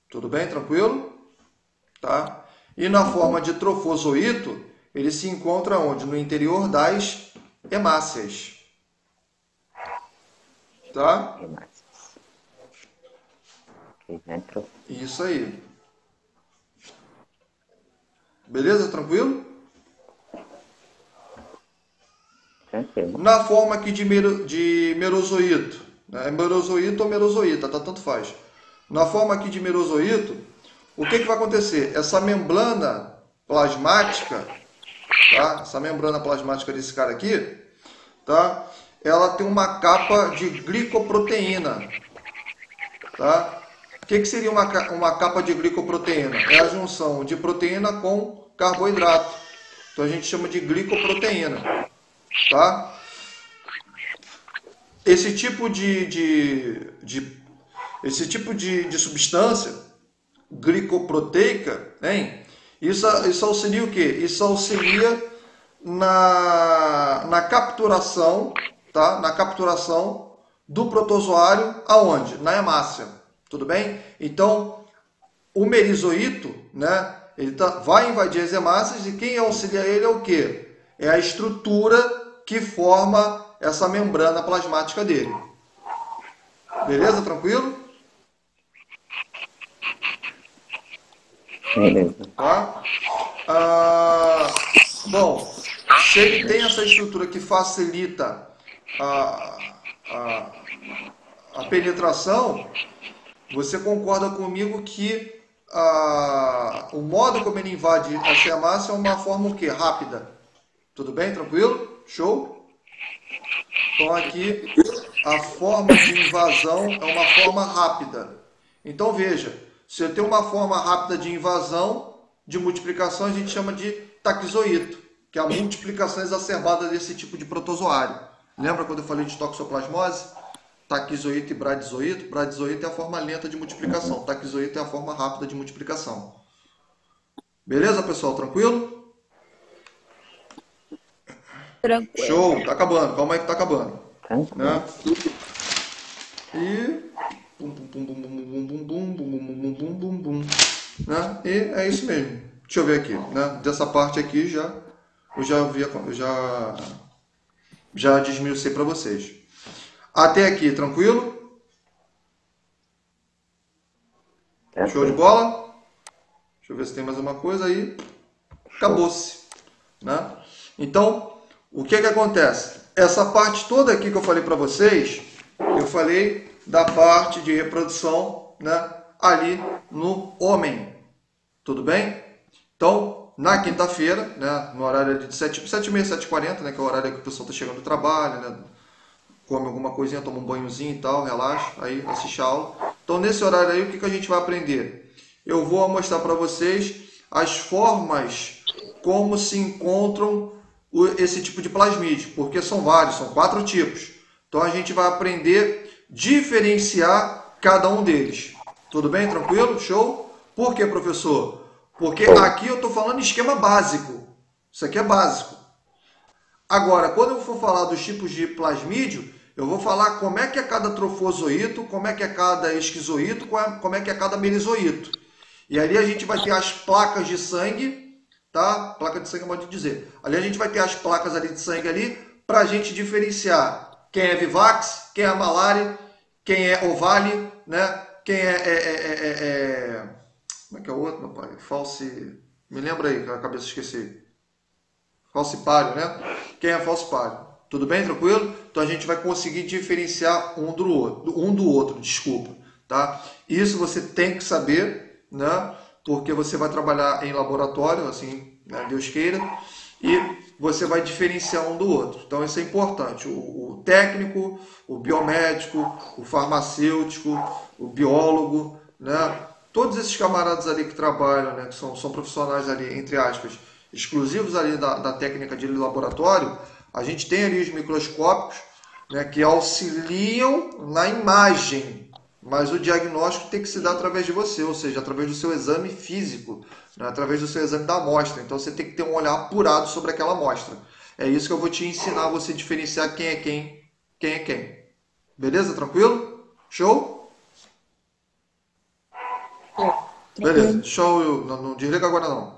Tudo bem? Tranquilo? Tá? E na forma de trofozoíto, ele se encontra onde? No interior das hemácias. Tá? Isso aí. Beleza? Tranquilo? Tranquilo. Na forma aqui de merozoíto, né? Merozoíto ou merozoíta, tá? Tanto faz. Na forma aqui de merozoíto, o que vai acontecer? Essa membrana plasmática, tá? Essa membrana plasmática desse cara aqui, tá? Ela tem uma capa de glicoproteína, tá? O que seria uma capa de glicoproteína? É a junção de proteína com carboidrato. Então a gente chama de glicoproteína, tá? Esse tipo de substância glicoproteica, hein? Isso auxilia o quê? Isso auxilia na capturação, tá? Na capturação do protozoário aonde? Na hemácia. Tudo bem? Então, o merizoíto, né? Ele vai invadir as hemácias e quem auxilia ele é o quê? É a estrutura que forma essa membrana plasmática dele. Beleza? Tranquilo? Beleza. Tá? Bom, se ele tem essa estrutura que facilita a penetração, você concorda comigo que o modo como ele invade essa hemácia é uma forma o quê? Rápida. Tudo bem? Tranquilo? Show? Então aqui a forma de invasão é uma forma rápida. Então veja, se eu tenho uma forma rápida de invasão, de multiplicação, a gente chama de taquizoíto, que é a multiplicação exacerbada desse tipo de protozoário. Lembra quando eu falei de toxoplasmose? Taquizoíto e bradizoíto. Bradizoíto é a forma lenta de multiplicação. Taquizoíto é a forma rápida de multiplicação. Beleza, pessoal? Tranquilo? Tranquilo. Show! Tá acabando. Calma aí que tá acabando. Tranquilo. Né? E... bum, bum, bum, bum, bum, bum, bum, bum, bum, bum, bum, bum, bum, né? E é isso mesmo. Deixa eu ver aqui. Né? Dessa parte aqui eu já desmiucei para vocês. Até aqui, tranquilo? Show de bola? Deixa eu ver se tem mais uma coisa aí. Acabou-se, né? Então, o que acontece? Essa parte toda aqui que eu falei para vocês, eu falei da parte de reprodução, né, ali no homem. Tudo bem? Então, na quinta-feira, né, no horário de 7h30, 7h40, né, que é o horário que o pessoal está chegando do trabalho, né, come alguma coisinha, toma um banhozinho e tal, relaxa, aí assiste a aula. Então, nesse horário aí, o que a gente vai aprender? Eu vou mostrar para vocês as formas como se encontram esse tipo de plasmídio, porque são vários, são 4 tipos. Então, a gente vai aprender a diferenciar cada um deles. Tudo bem? Tranquilo? Show? Por quê, professor? Porque aqui eu estou falando esquema básico. Isso aqui é básico. Agora, quando eu for falar dos tipos de plasmídio, eu vou falar como é que é cada trofozoito, como é que é cada esquizoito, como é que é cada melizoito. E ali a gente vai ter as placas de sangue, tá? Placa de sangue é modo de dizer. Ali a gente vai ter as placas ali de sangue ali, para a gente diferenciar quem é Vivax, quem é malária, quem é Ovale, né? Quem como é que é o outro, meu pai? Me lembra aí, que a cabeça esqueci. Falcipário, né? Quem é falcipário? Tudo bem, tranquilo? Então a gente vai conseguir diferenciar um do outro, desculpa, tá? Isso você tem que saber, né? Porque você vai trabalhar em laboratório, assim, né? Deus queira, e você vai diferenciar um do outro. Então isso é importante. O técnico, o biomédico, o farmacêutico, o biólogo, né? Todos esses camaradas ali que trabalham, né? Que são profissionais ali, entre aspas, exclusivos ali da técnica de laboratório, a gente tem ali os microscópicos, né, que auxiliam na imagem, mas o diagnóstico tem que se dar através de você, ou seja, através do seu exame físico, né, através do seu exame da amostra. Então você tem que ter um olhar apurado sobre aquela amostra. É isso que eu vou te ensinar a você diferenciar quem é quem. Beleza? Tranquilo? Show? Beleza, show. Não desliga agora não.